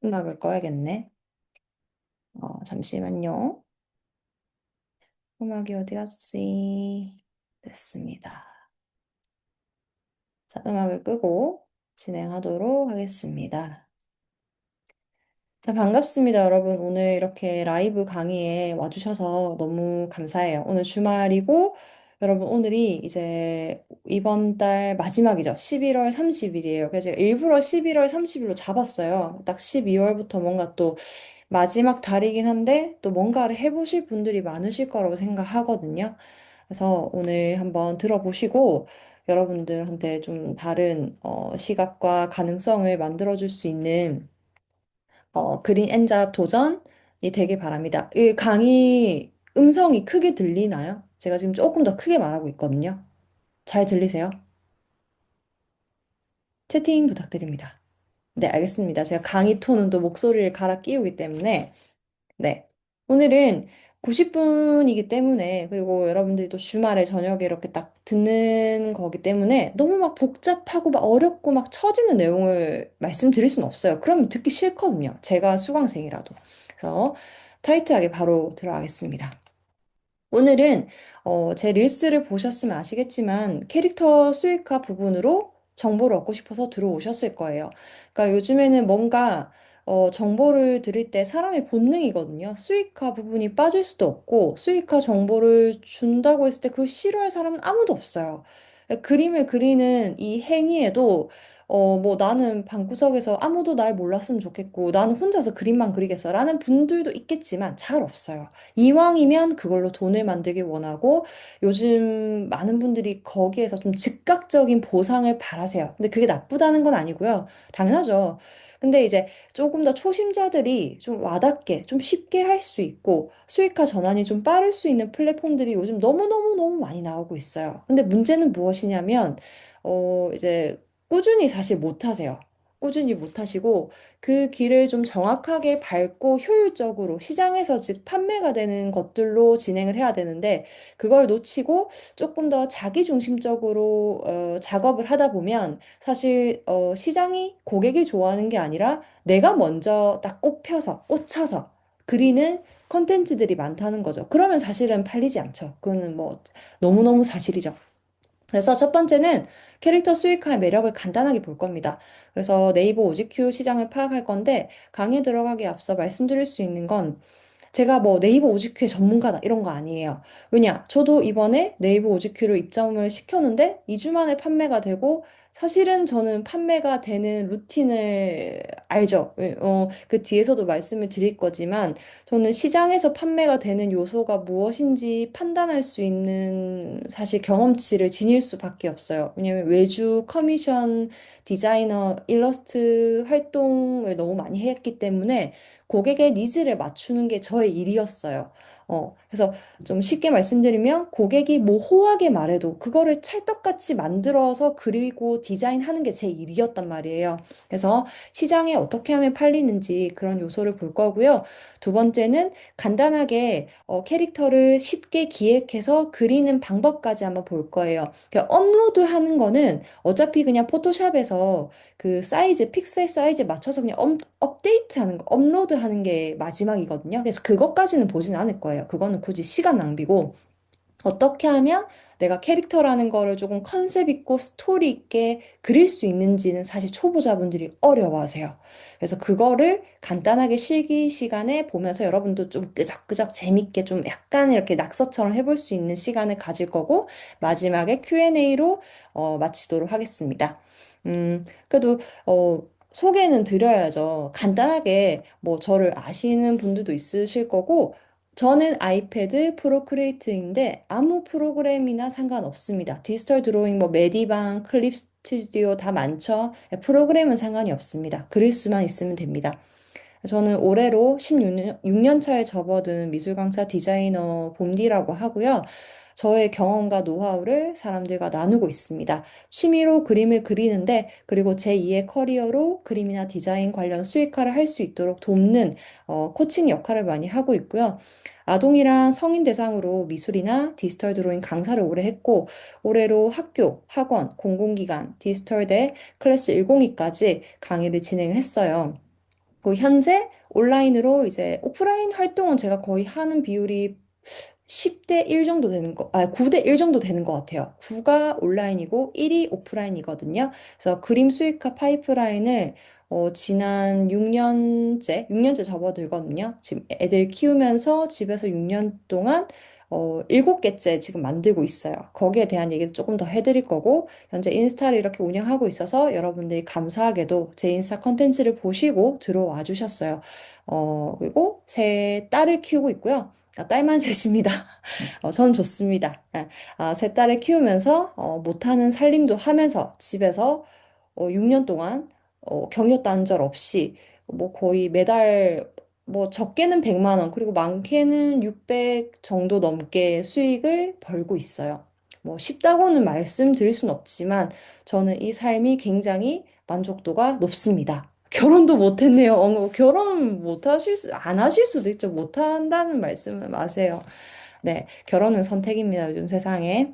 음악을 꺼야겠네. 잠시만요. 음악이 어디 갔지? 됐습니다. 자, 음악을 끄고 진행하도록 하겠습니다. 자, 반갑습니다, 여러분. 오늘 이렇게 라이브 강의에 와주셔서 너무 감사해요. 오늘 주말이고, 여러분, 오늘이 이제 이번 달 마지막이죠. 11월 30일이에요. 그래서 제가 일부러 11월 30일로 잡았어요. 딱 12월부터 뭔가 또 마지막 달이긴 한데, 또 뭔가를 해보실 분들이 많으실 거라고 생각하거든요. 그래서 오늘 한번 들어보시고, 여러분들한테 좀 다른 시각과 가능성을 만들어줄 수 있는 그린 엔잡 도전이 되길 바랍니다. 이 강의 음성이 크게 들리나요? 제가 지금 조금 더 크게 말하고 있거든요. 잘 들리세요? 채팅 부탁드립니다. 네, 알겠습니다. 제가 강의 톤은 또 목소리를 갈아 끼우기 때문에 네. 오늘은 90분이기 때문에, 그리고 여러분들이 또 주말에 저녁에 이렇게 딱 듣는 거기 때문에 너무 막 복잡하고 막 어렵고 막 처지는 내용을 말씀드릴 수는 없어요. 그러면 듣기 싫거든요. 제가 수강생이라도. 그래서 타이트하게 바로 들어가겠습니다. 오늘은 제 릴스를 보셨으면 아시겠지만 캐릭터 수익화 부분으로 정보를 얻고 싶어서 들어오셨을 거예요. 그러니까 요즘에는 뭔가 정보를 드릴 때 사람의 본능이거든요. 수익화 부분이 빠질 수도 없고 수익화 정보를 준다고 했을 때 그걸 싫어할 사람은 아무도 없어요. 그림을 그리는 이 행위에도 뭐 나는 방구석에서 아무도 날 몰랐으면 좋겠고 나는 혼자서 그림만 그리겠어 라는 분들도 있겠지만 잘 없어요. 이왕이면 그걸로 돈을 만들기 원하고 요즘 많은 분들이 거기에서 좀 즉각적인 보상을 바라세요. 근데 그게 나쁘다는 건 아니고요. 당연하죠. 근데 이제 조금 더 초심자들이 좀 와닿게, 좀 쉽게 할 수 있고 수익화 전환이 좀 빠를 수 있는 플랫폼들이 요즘 너무너무너무 많이 나오고 있어요. 근데 문제는 무엇이냐면, 이제 꾸준히 사실 못 하세요. 꾸준히 못 하시고 그 길을 좀 정확하게 밟고 효율적으로 시장에서 즉 판매가 되는 것들로 진행을 해야 되는데 그걸 놓치고 조금 더 자기중심적으로 작업을 하다 보면 사실 시장이 고객이 좋아하는 게 아니라 내가 먼저 딱 꼽혀서 꽂혀서 그리는 컨텐츠들이 많다는 거죠. 그러면 사실은 팔리지 않죠. 그거는 뭐 너무너무 사실이죠. 그래서 첫 번째는 캐릭터 수익화의 매력을 간단하게 볼 겁니다. 그래서 네이버 오지큐 시장을 파악할 건데 강의에 들어가기 앞서 말씀드릴 수 있는 건 제가 뭐 네이버 오지큐의 전문가다 이런 거 아니에요. 왜냐? 저도 이번에 네이버 오지큐로 입점을 시켰는데 2주 만에 판매가 되고 사실은 저는 판매가 되는 루틴을 알죠. 그 뒤에서도 말씀을 드릴 거지만 저는 시장에서 판매가 되는 요소가 무엇인지 판단할 수 있는 사실 경험치를 지닐 수밖에 없어요. 왜냐면 외주 커미션 디자이너 일러스트 활동을 너무 많이 했기 때문에 고객의 니즈를 맞추는 게 저의 일이었어요. 그래서 좀 쉽게 말씀드리면 고객이 모호하게 말해도 그거를 찰떡같이 만들어서 그리고 디자인하는 게 제 일이었단 말이에요. 그래서 시장에 어떻게 하면 팔리는지 그런 요소를 볼 거고요. 두 번째는 간단하게 캐릭터를 쉽게 기획해서 그리는 방법까지 한번 볼 거예요. 그러니까 업로드하는 거는 어차피 그냥 포토샵에서 그 사이즈, 픽셀 사이즈 맞춰서 그냥 업데이트 하는 거, 업로드 하는 게 마지막이거든요. 그래서 그것까지는 보진 않을 거예요. 그거는 굳이 시간 낭비고. 어떻게 하면 내가 캐릭터라는 거를 조금 컨셉 있고 스토리 있게 그릴 수 있는지는 사실 초보자분들이 어려워하세요. 그래서 그거를 간단하게 실기 시간에 보면서 여러분도 좀 끄적끄적 재밌게 좀 약간 이렇게 낙서처럼 해볼 수 있는 시간을 가질 거고 마지막에 Q&A로 마치도록 하겠습니다. 그래도 소개는 드려야죠. 간단하게 뭐 저를 아시는 분들도 있으실 거고 저는 아이패드 프로크리에이트인데 아무 프로그램이나 상관없습니다. 디지털 드로잉, 뭐 메디방, 클립 스튜디오 다 많죠. 프로그램은 상관이 없습니다. 그릴 수만 있으면 됩니다. 저는 올해로 16년, 6년 차에 접어든 미술 강사 디자이너 봄디라고 하고요. 저의 경험과 노하우를 사람들과 나누고 있습니다. 취미로 그림을 그리는데, 그리고 제2의 커리어로 그림이나 디자인 관련 수익화를 할 수 있도록 돕는 코칭 역할을 많이 하고 있고요. 아동이랑 성인 대상으로 미술이나 디지털 드로잉 강사를 오래 했고, 올해로 학교, 학원, 공공기관, 디지털대 클래스 102까지 강의를 진행을 했어요. 현재 온라인으로 이제 오프라인 활동은 제가 거의 하는 비율이 10대 1 정도 되는 9대 1 정도 되는 것 같아요. 9가 온라인이고 1이 오프라인이거든요. 그래서 그림 수익화 파이프라인을 지난 6년째 접어들거든요. 지금 애들 키우면서 집에서 6년 동안 7개째 지금 만들고 있어요. 거기에 대한 얘기도 조금 더 해드릴 거고, 현재 인스타를 이렇게 운영하고 있어서 여러분들이 감사하게도 제 인스타 컨텐츠를 보시고 들어와 주셨어요. 그리고 새 딸을 키우고 있고요. 딸만 셋입니다. 전 좋습니다. 세 딸을 키우면서 못하는 살림도 하면서 집에서 6년 동안 경력 단절 없이 뭐 거의 매달 뭐 적게는 100만 원 그리고 많게는 600 정도 넘게 수익을 벌고 있어요. 뭐 쉽다고는 말씀드릴 순 없지만 저는 이 삶이 굉장히 만족도가 높습니다. 결혼도 못했네요. 결혼 안 하실 수도 있죠. 못한다는 말씀은 마세요. 네, 결혼은 선택입니다. 요즘 세상에.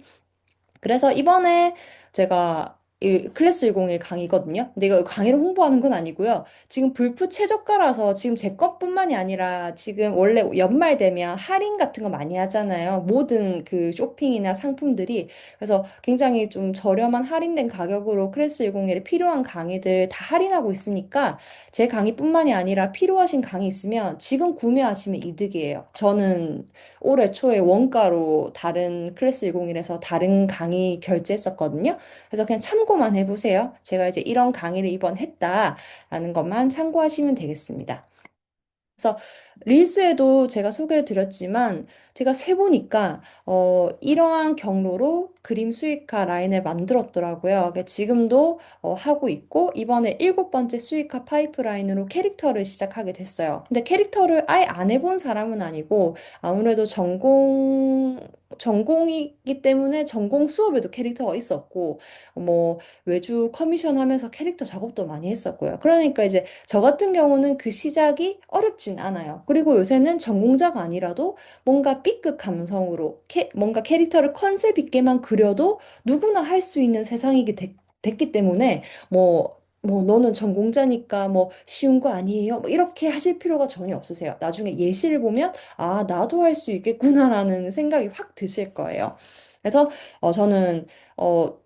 그래서 이번에 제가 이 클래스 101 강의거든요. 근데 이거 강의를 홍보하는 건 아니고요. 지금 불프 최저가라서 지금 제 것뿐만이 아니라 지금 원래 연말 되면 할인 같은 거 많이 하잖아요. 모든 그 쇼핑이나 상품들이. 그래서 굉장히 좀 저렴한 할인된 가격으로 클래스 101에 필요한 강의들 다 할인하고 있으니까 제 강의뿐만이 아니라 필요하신 강의 있으면 지금 구매하시면 이득이에요. 저는 올해 초에 원가로 다른 클래스 101에서 다른 강의 결제했었거든요. 그래서 그냥 참고만 해보세요. 제가 이제 이런 강의를 이번 했다라는 것만 참고하시면 되겠습니다. 그래서 릴스에도 제가 소개해 드렸지만 제가 세보니까 이러한 경로로 그림 수익화 라인을 만들었더라고요. 그러니까 지금도 하고 있고 이번에 7번째 수익화 파이프라인으로 캐릭터를 시작하게 됐어요. 근데 캐릭터를 아예 안 해본 사람은 아니고 아무래도 전공이기 때문에 전공 수업에도 캐릭터가 있었고 뭐 외주 커미션 하면서 캐릭터 작업도 많이 했었고요. 그러니까 이제 저 같은 경우는 그 시작이 어렵진 않아요. 그리고 요새는 전공자가 아니라도 뭔가 B급 감성으로 뭔가 캐릭터를 컨셉 있게만 그려도 누구나 할 수 있는 세상이기 됐기 때문에 너는 전공자니까 뭐 쉬운 거 아니에요? 뭐 이렇게 하실 필요가 전혀 없으세요. 나중에 예시를 보면 아, 나도 할 수 있겠구나라는 생각이 확 드실 거예요. 그래서 저는 어,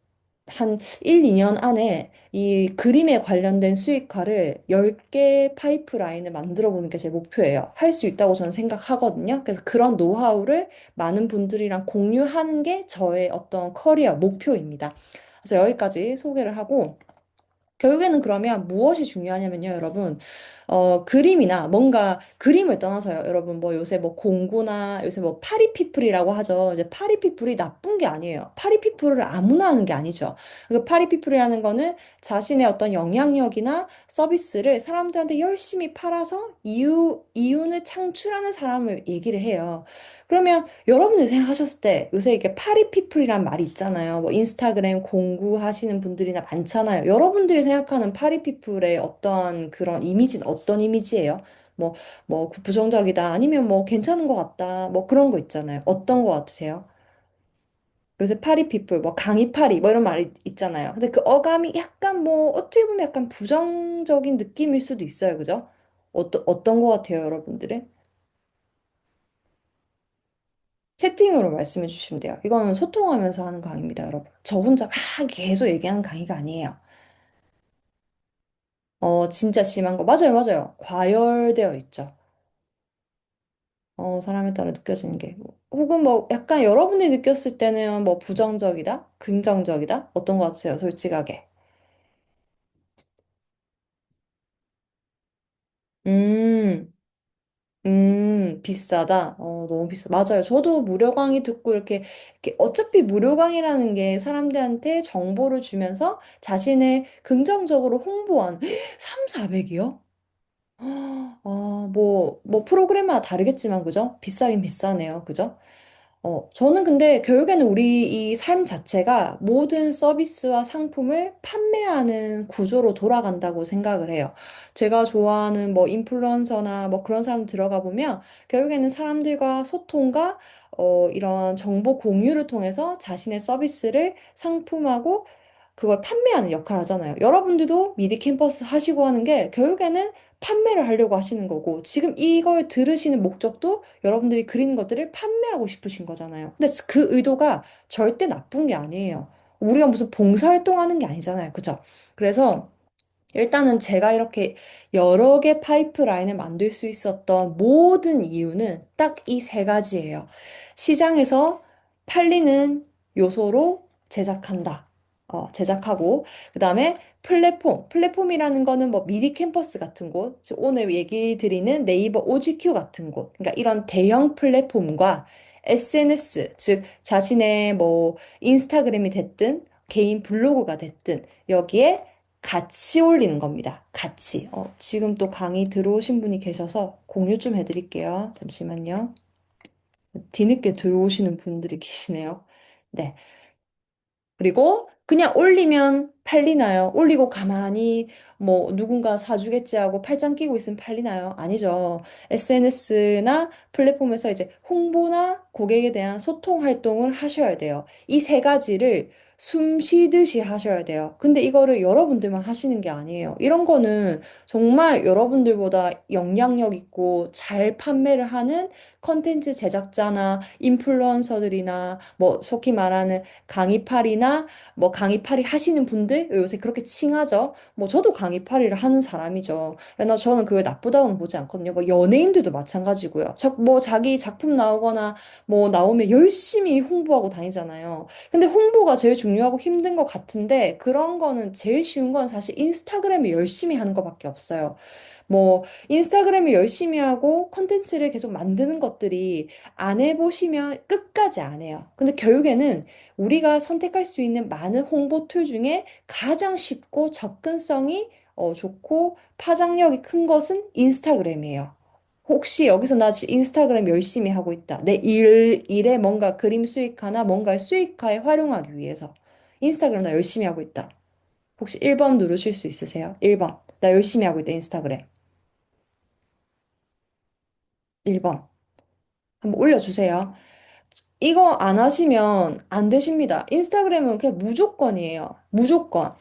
한 1, 2년 안에 이 그림에 관련된 수익화를 10개 파이프라인을 만들어 보는 게 제 목표예요. 할 수 있다고 저는 생각하거든요. 그래서 그런 노하우를 많은 분들이랑 공유하는 게 저의 어떤 커리어 목표입니다. 그래서 여기까지 소개를 하고 결국에는 그러면 무엇이 중요하냐면요, 여러분. 그림이나 뭔가 그림을 떠나서요, 여러분. 뭐 요새 뭐 공구나 요새 뭐 파리피플이라고 하죠. 이제 파리피플이 나쁜 게 아니에요. 파리피플을 아무나 하는 게 아니죠. 그 파리피플이라는 거는 자신의 어떤 영향력이나 서비스를 사람들한테 열심히 팔아서 이윤을 창출하는 사람을 얘기를 해요. 그러면 여러분들 생각하셨을 때 요새 이게 파리피플이란 말이 있잖아요. 뭐 인스타그램 공구하시는 분들이나 많잖아요. 여러분들이 생각하는 파리피플의 어떠한 그런 이미지는 어떤 이미지예요? 뭐, 뭐 부정적이다 아니면 뭐 괜찮은 것 같다 뭐 그런 거 있잖아요. 어떤 거 같으세요? 요새 파리피플 뭐 강이파리 뭐 이런 말이 있잖아요. 근데 그 어감이 약간 뭐 어떻게 보면 약간 부정적인 느낌일 수도 있어요. 그죠? 어떤 거 같아요, 여러분들은? 채팅으로 말씀해 주시면 돼요. 이거는 소통하면서 하는 강의입니다, 여러분. 저 혼자 막 계속 얘기하는 강의가 아니에요. 진짜 심한 거. 맞아요, 맞아요. 과열되어 있죠. 사람에 따라 느껴지는 게. 혹은 뭐 약간 여러분이 느꼈을 때는 뭐 부정적이다? 긍정적이다? 어떤 거 같으세요, 솔직하게? 음, 비싸다. 너무 비싸. 맞아요. 저도 무료 강의 듣고 이렇게 어차피 무료 강의라는 게 사람들한테 정보를 주면서 자신을 긍정적으로 홍보한 3, 400이요? 뭐 프로그램마다 다르겠지만, 그죠? 비싸긴 비싸네요. 그죠? 저는 근데 결국에는 우리 이 삶 자체가 모든 서비스와 상품을 판매하는 구조로 돌아간다고 생각을 해요. 제가 좋아하는 뭐 인플루언서나 뭐 그런 사람 들어가 보면 결국에는 사람들과 소통과 이런 정보 공유를 통해서 자신의 서비스를 상품하고 그걸 판매하는 역할을 하잖아요. 여러분들도 미리 캠퍼스 하시고 하는 게 결국에는 판매를 하려고 하시는 거고, 지금 이걸 들으시는 목적도 여러분들이 그리는 것들을 판매하고 싶으신 거잖아요. 근데 그 의도가 절대 나쁜 게 아니에요. 우리가 무슨 봉사활동 하는 게 아니잖아요. 그죠? 그래서 일단은 제가 이렇게 여러 개 파이프라인을 만들 수 있었던 모든 이유는 딱 이 세 가지예요. 시장에서 팔리는 요소로 제작한다. 제작하고, 그 다음에 플랫폼이라는 거는 뭐 미리 캠퍼스 같은 곳, 즉 오늘 얘기 드리는 네이버 OGQ 같은 곳, 그러니까 이런 대형 플랫폼과 SNS, 즉 자신의 뭐 인스타그램이 됐든 개인 블로그가 됐든 여기에 같이 올리는 겁니다. 같이. 지금 또 강의 들어오신 분이 계셔서 공유 좀 해드릴게요. 잠시만요. 뒤늦게 들어오시는 분들이 계시네요. 네. 그리고 그냥 올리면 팔리나요? 올리고 가만히 뭐 누군가 사주겠지 하고 팔짱 끼고 있으면 팔리나요? 아니죠. SNS나 플랫폼에서 이제 홍보나 고객에 대한 소통 활동을 하셔야 돼요. 이 세 가지를 숨 쉬듯이 하셔야 돼요. 근데 이거를 여러분들만 하시는 게 아니에요. 이런 거는 정말 여러분들보다 영향력 있고 잘 판매를 하는 컨텐츠 제작자나 인플루언서들이나 뭐 속히 말하는 강의팔이나 뭐 강의팔이 하시는 분들 요새 그렇게 칭하죠. 뭐 저도 강의팔이를 하는 사람이죠. 저는 그게 나쁘다고는 보지 않거든요. 뭐 연예인들도 마찬가지고요. 뭐 자기 작품 나오거나 뭐 나오면 열심히 홍보하고 다니잖아요. 근데 홍보가 제일 중요하고 힘든 것 같은데 그런 거는 제일 쉬운 건 사실 인스타그램에 열심히 하는 것밖에 없어요. 뭐 인스타그램을 열심히 하고 컨텐츠를 계속 만드는 것들이 안 해보시면 끝까지 안 해요. 근데 결국에는 우리가 선택할 수 있는 많은 홍보 툴 중에 가장 쉽고 접근성이 좋고 파장력이 큰 것은 인스타그램이에요. 혹시 여기서 나 지금 인스타그램 열심히 하고 있다. 내 일에 뭔가 그림 수익화나 뭔가 수익화에 활용하기 위해서. 인스타그램 나 열심히 하고 있다. 혹시 1번 누르실 수 있으세요? 1번. 나 열심히 하고 있다, 인스타그램. 1번. 한번 올려주세요. 이거 안 하시면 안 되십니다. 인스타그램은 그냥 무조건이에요. 무조건.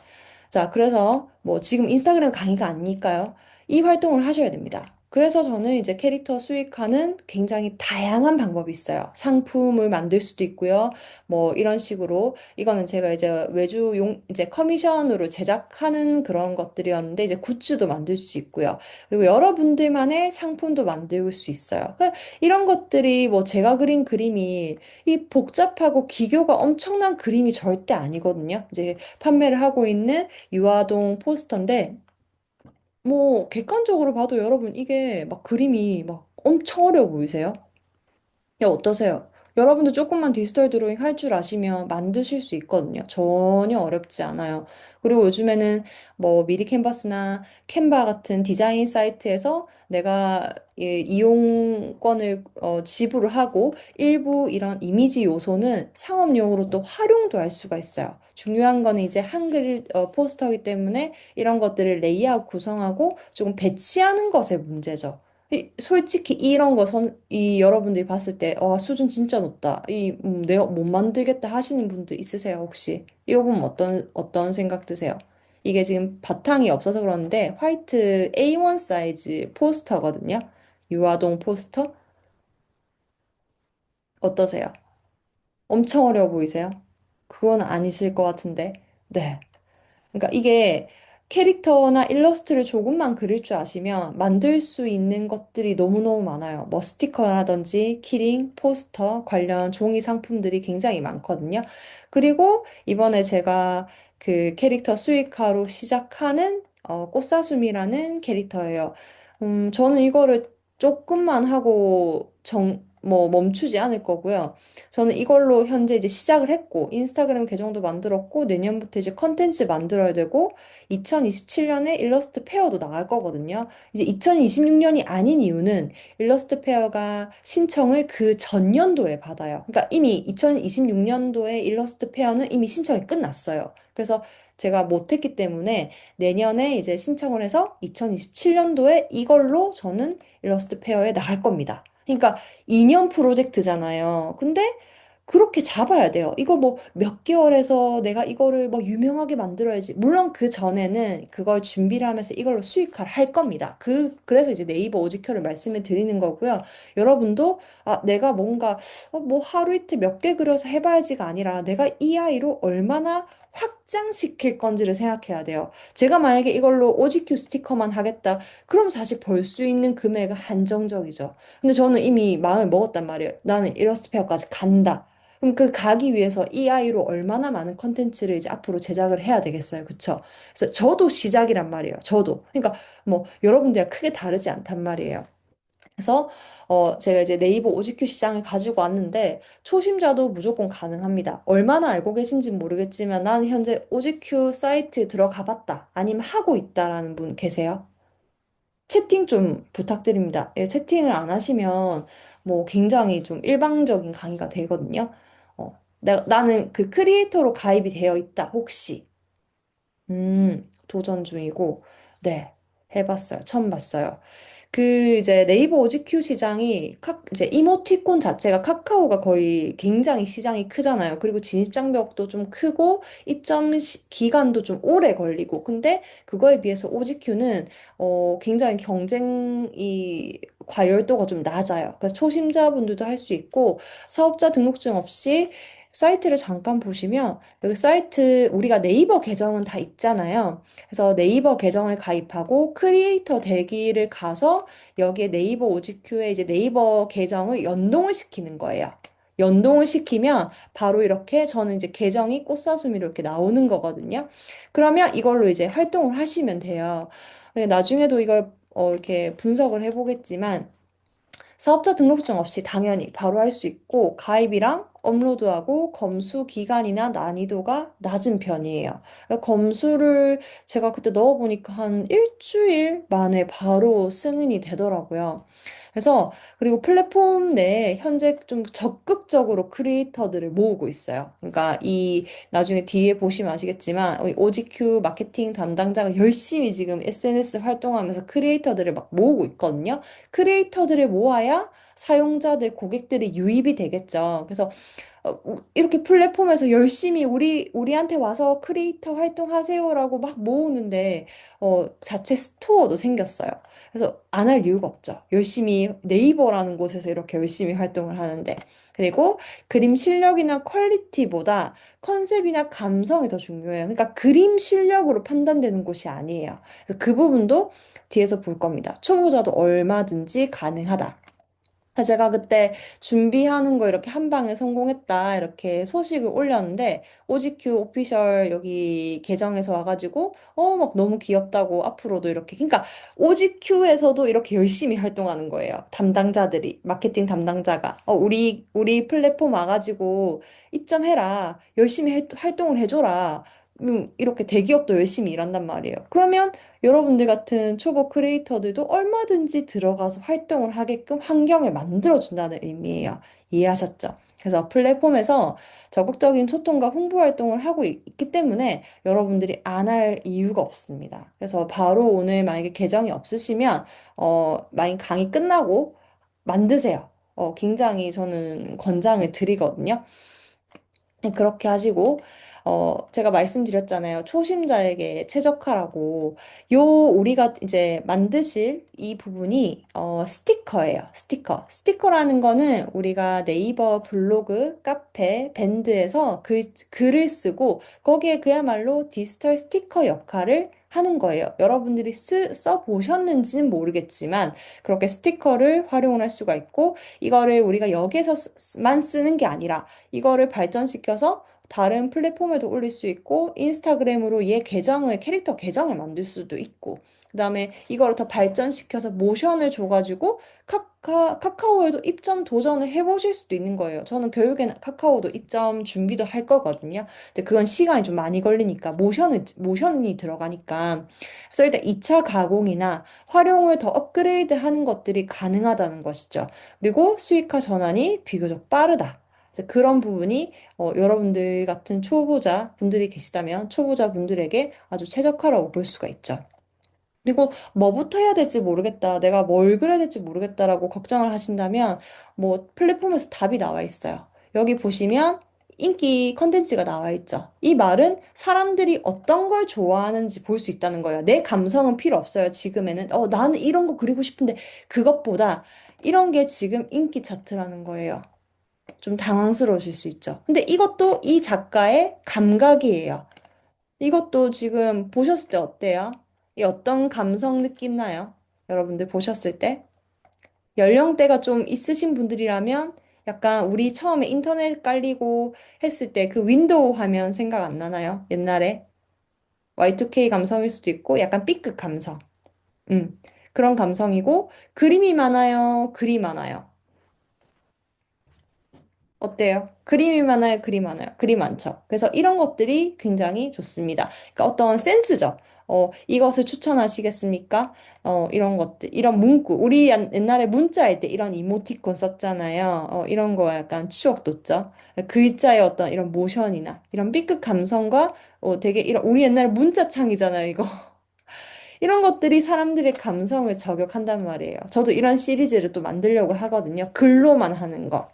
자, 그래서 뭐 지금 인스타그램 강의가 아니니까요. 이 활동을 하셔야 됩니다. 그래서 저는 이제 캐릭터 수익화는 굉장히 다양한 방법이 있어요. 상품을 만들 수도 있고요. 뭐 이런 식으로 이거는 제가 이제 이제 커미션으로 제작하는 그런 것들이었는데 이제 굿즈도 만들 수 있고요. 그리고 여러분들만의 상품도 만들 수 있어요. 이런 것들이 뭐 제가 그린 그림이 이 복잡하고 기교가 엄청난 그림이 절대 아니거든요. 이제 판매를 하고 있는 유아동 포스터인데, 뭐, 객관적으로 봐도 여러분, 이게 막 그림이 막 엄청 어려워 보이세요? 야, 어떠세요? 여러분도 조금만 디지털 드로잉 할 줄 아시면 만드실 수 있거든요. 전혀 어렵지 않아요. 그리고 요즘에는 뭐 미리 캔버스나 캔바 같은 디자인 사이트에서 내가 이용권을 지불을 하고 일부 이런 이미지 요소는 상업용으로 또 활용도 할 수가 있어요. 중요한 거는 이제 한글 포스터이기 때문에 이런 것들을 레이아웃 구성하고 조금 배치하는 것의 문제죠. 솔직히 이런 거 여러분들이 봤을 때, 와, 수준 진짜 높다. 내가 못 만들겠다 하시는 분들 있으세요, 혹시? 이거 보면 어떤 생각 드세요? 이게 지금 바탕이 없어서 그러는데, 화이트 A1 사이즈 포스터거든요. 유아동 포스터? 어떠세요? 엄청 어려워 보이세요? 그건 아니실 것 같은데. 네. 그러니까 이게 캐릭터나 일러스트를 조금만 그릴 줄 아시면 만들 수 있는 것들이 너무너무 많아요. 뭐 스티커라든지 키링, 포스터 관련 종이 상품들이 굉장히 많거든요. 그리고 이번에 제가 그 캐릭터 수익화로 시작하는 꽃사슴이라는 캐릭터예요. 저는 이거를 조금만 하고 뭐 멈추지 않을 거고요. 저는 이걸로 현재 이제 시작을 했고, 인스타그램 계정도 만들었고, 내년부터 이제 컨텐츠 만들어야 되고, 2027년에 일러스트 페어도 나갈 거거든요. 이제 2026년이 아닌 이유는 일러스트 페어가 신청을 그 전년도에 받아요. 그러니까 이미 2026년도에 일러스트 페어는 이미 신청이 끝났어요. 그래서 제가 못했기 때문에 내년에 이제 신청을 해서 2027년도에 이걸로 저는 일러스트 페어에 나갈 겁니다. 그러니까 2년 프로젝트잖아요. 근데 그렇게 잡아야 돼요. 이거 뭐 몇 개월에서 내가 이거를 뭐 유명하게 만들어야지. 물론 그 전에는 그걸 준비를 하면서 이걸로 수익화를 할 겁니다. 그래서 이제 네이버 오지큐를 말씀을 드리는 거고요. 여러분도, 아, 내가 뭔가, 뭐 하루 이틀 몇 개 그려서 해봐야지가 아니라 내가 이 아이로 얼마나 확장시킬 건지를 생각해야 돼요. 제가 만약에 이걸로 오지큐 스티커만 하겠다. 그럼 사실 벌 수 있는 금액은 한정적이죠. 근데 저는 이미 마음을 먹었단 말이에요. 나는 일러스트 페어까지 간다. 그럼 그 가기 위해서 이 아이로 얼마나 많은 컨텐츠를 이제 앞으로 제작을 해야 되겠어요. 그쵸? 그래서 저도 시작이란 말이에요. 저도. 그러니까 뭐 여러분들이랑 크게 다르지 않단 말이에요. 그래서 제가 이제 네이버 오지큐 시장을 가지고 왔는데 초심자도 무조건 가능합니다. 얼마나 알고 계신지 모르겠지만 나는 현재 오지큐 사이트에 들어가 봤다. 아니면 하고 있다라는 분 계세요? 채팅 좀 부탁드립니다. 예, 채팅을 안 하시면 뭐 굉장히 좀 일방적인 강의가 되거든요. 나는 그 크리에이터로 가입이 되어 있다. 혹시 도전 중이고, 네, 해봤어요. 처음 봤어요. 그 이제 네이버 오지큐 시장이 이제 이모티콘 자체가 카카오가 거의 굉장히 시장이 크잖아요. 그리고 진입 장벽도 좀 크고 입점 기간도 좀 오래 걸리고. 근데 그거에 비해서 오지큐는 굉장히 경쟁이 과열도가 좀 낮아요. 그래서 초심자분들도 할 수 있고 사업자 등록증 없이 사이트를 잠깐 보시면 여기 사이트 우리가 네이버 계정은 다 있잖아요. 그래서 네이버 계정을 가입하고 크리에이터 대기를 가서 여기에 네이버 오지큐에 이제 네이버 계정을 연동을 시키는 거예요. 연동을 시키면 바로 이렇게 저는 이제 계정이 꽃사슴이로 이렇게 나오는 거거든요. 그러면 이걸로 이제 활동을 하시면 돼요. 나중에도 이걸 이렇게 분석을 해보겠지만 사업자 등록증 없이 당연히 바로 할 수 있고 가입이랑 업로드하고 검수 기간이나 난이도가 낮은 편이에요. 검수를 제가 그때 넣어보니까 한 일주일 만에 바로 승인이 되더라고요. 그래서 그리고 플랫폼 내에 현재 좀 적극적으로 크리에이터들을 모으고 있어요. 그러니까 이 나중에 뒤에 보시면 아시겠지만 오지큐 마케팅 담당자가 열심히 지금 SNS 활동하면서 크리에이터들을 막 모으고 있거든요. 크리에이터들을 모아야 사용자들, 고객들이 유입이 되겠죠. 그래서 이렇게 플랫폼에서 열심히 우리한테 와서 크리에이터 활동하세요라고 막 모으는데, 자체 스토어도 생겼어요. 그래서 안 할 이유가 없죠. 열심히 네이버라는 곳에서 이렇게 열심히 활동을 하는데. 그리고 그림 실력이나 퀄리티보다 컨셉이나 감성이 더 중요해요. 그러니까 그림 실력으로 판단되는 곳이 아니에요. 그래서 그 부분도 뒤에서 볼 겁니다. 초보자도 얼마든지 가능하다. 제가 그때 준비하는 거 이렇게 한 방에 성공했다 이렇게 소식을 올렸는데 오지큐 오피셜 여기 계정에서 와가지고 막 너무 귀엽다고 앞으로도 이렇게 그러니까 오지큐에서도 이렇게 열심히 활동하는 거예요. 담당자들이 마케팅 담당자가 우리 플랫폼 와가지고 입점해라 열심히 활동을 해줘라. 이렇게 대기업도 열심히 일한단 말이에요. 그러면 여러분들 같은 초보 크리에이터들도 얼마든지 들어가서 활동을 하게끔 환경을 만들어준다는 의미예요. 이해하셨죠? 그래서 플랫폼에서 적극적인 소통과 홍보 활동을 하고 있기 때문에 여러분들이 안 할 이유가 없습니다. 그래서 바로 오늘 만약에 계정이 없으시면, 만약 강의 끝나고 만드세요. 굉장히 저는 권장을 드리거든요. 네, 그렇게 하시고, 제가 말씀드렸잖아요. 초심자에게 최적화라고. 우리가 이제 만드실 이 부분이, 스티커예요. 스티커. 스티커라는 거는 우리가 네이버 블로그, 카페, 밴드에서 글을 쓰고, 거기에 그야말로 디지털 스티커 역할을 하는 거예요. 여러분들이 써보셨는지는 모르겠지만, 그렇게 스티커를 활용을 할 수가 있고, 이거를 우리가 여기서만 쓰는 게 아니라, 이거를 발전시켜서 다른 플랫폼에도 올릴 수 있고, 인스타그램으로 캐릭터 계정을 만들 수도 있고, 그 다음에 이거를 더 발전시켜서 모션을 줘가지고, 카카오에도 입점 도전을 해보실 수도 있는 거예요. 저는 결국에는 카카오도 입점 준비도 할 거거든요. 근데 그건 시간이 좀 많이 걸리니까, 모션이 들어가니까. 그래서 일단 2차 가공이나 활용을 더 업그레이드 하는 것들이 가능하다는 것이죠. 그리고 수익화 전환이 비교적 빠르다. 그래서 그런 부분이 여러분들 같은 초보자 분들이 계시다면 초보자 분들에게 아주 최적화라고 볼 수가 있죠. 그리고 뭐부터 해야 될지 모르겠다, 내가 뭘 그려야 될지 모르겠다라고 걱정을 하신다면 뭐 플랫폼에서 답이 나와 있어요. 여기 보시면 인기 컨텐츠가 나와 있죠. 이 말은 사람들이 어떤 걸 좋아하는지 볼 수 있다는 거예요. 내 감성은 필요 없어요. 지금에는. 나는 이런 거 그리고 싶은데 그것보다 이런 게 지금 인기 차트라는 거예요. 좀 당황스러우실 수 있죠. 근데 이것도 이 작가의 감각이에요. 이것도 지금 보셨을 때 어때요? 이 어떤 감성 느낌 나요? 여러분들 보셨을 때? 연령대가 좀 있으신 분들이라면 약간 우리 처음에 인터넷 깔리고 했을 때 그 윈도우 화면 생각 안 나나요? 옛날에 Y2K 감성일 수도 있고 약간 B급 감성. 음. 그런 감성이고 그림이 많아요. 글이 많아요. 어때요? 그림이 많아요, 그림 많아요. 그림 많죠. 그래서 이런 것들이 굉장히 좋습니다. 그러니까 어떤 센스죠. 이것을 추천하시겠습니까? 이런 것들, 이런 문구. 우리 옛날에 문자할 때 이런 이모티콘 썼잖아요. 이런 거 약간 추억 돋죠. 글자의 어떤 이런 모션이나 이런 B급 감성과 되게 이런 우리 옛날에 문자창이잖아요, 이거. 이런 것들이 사람들의 감성을 저격한단 말이에요. 저도 이런 시리즈를 또 만들려고 하거든요. 글로만 하는 거.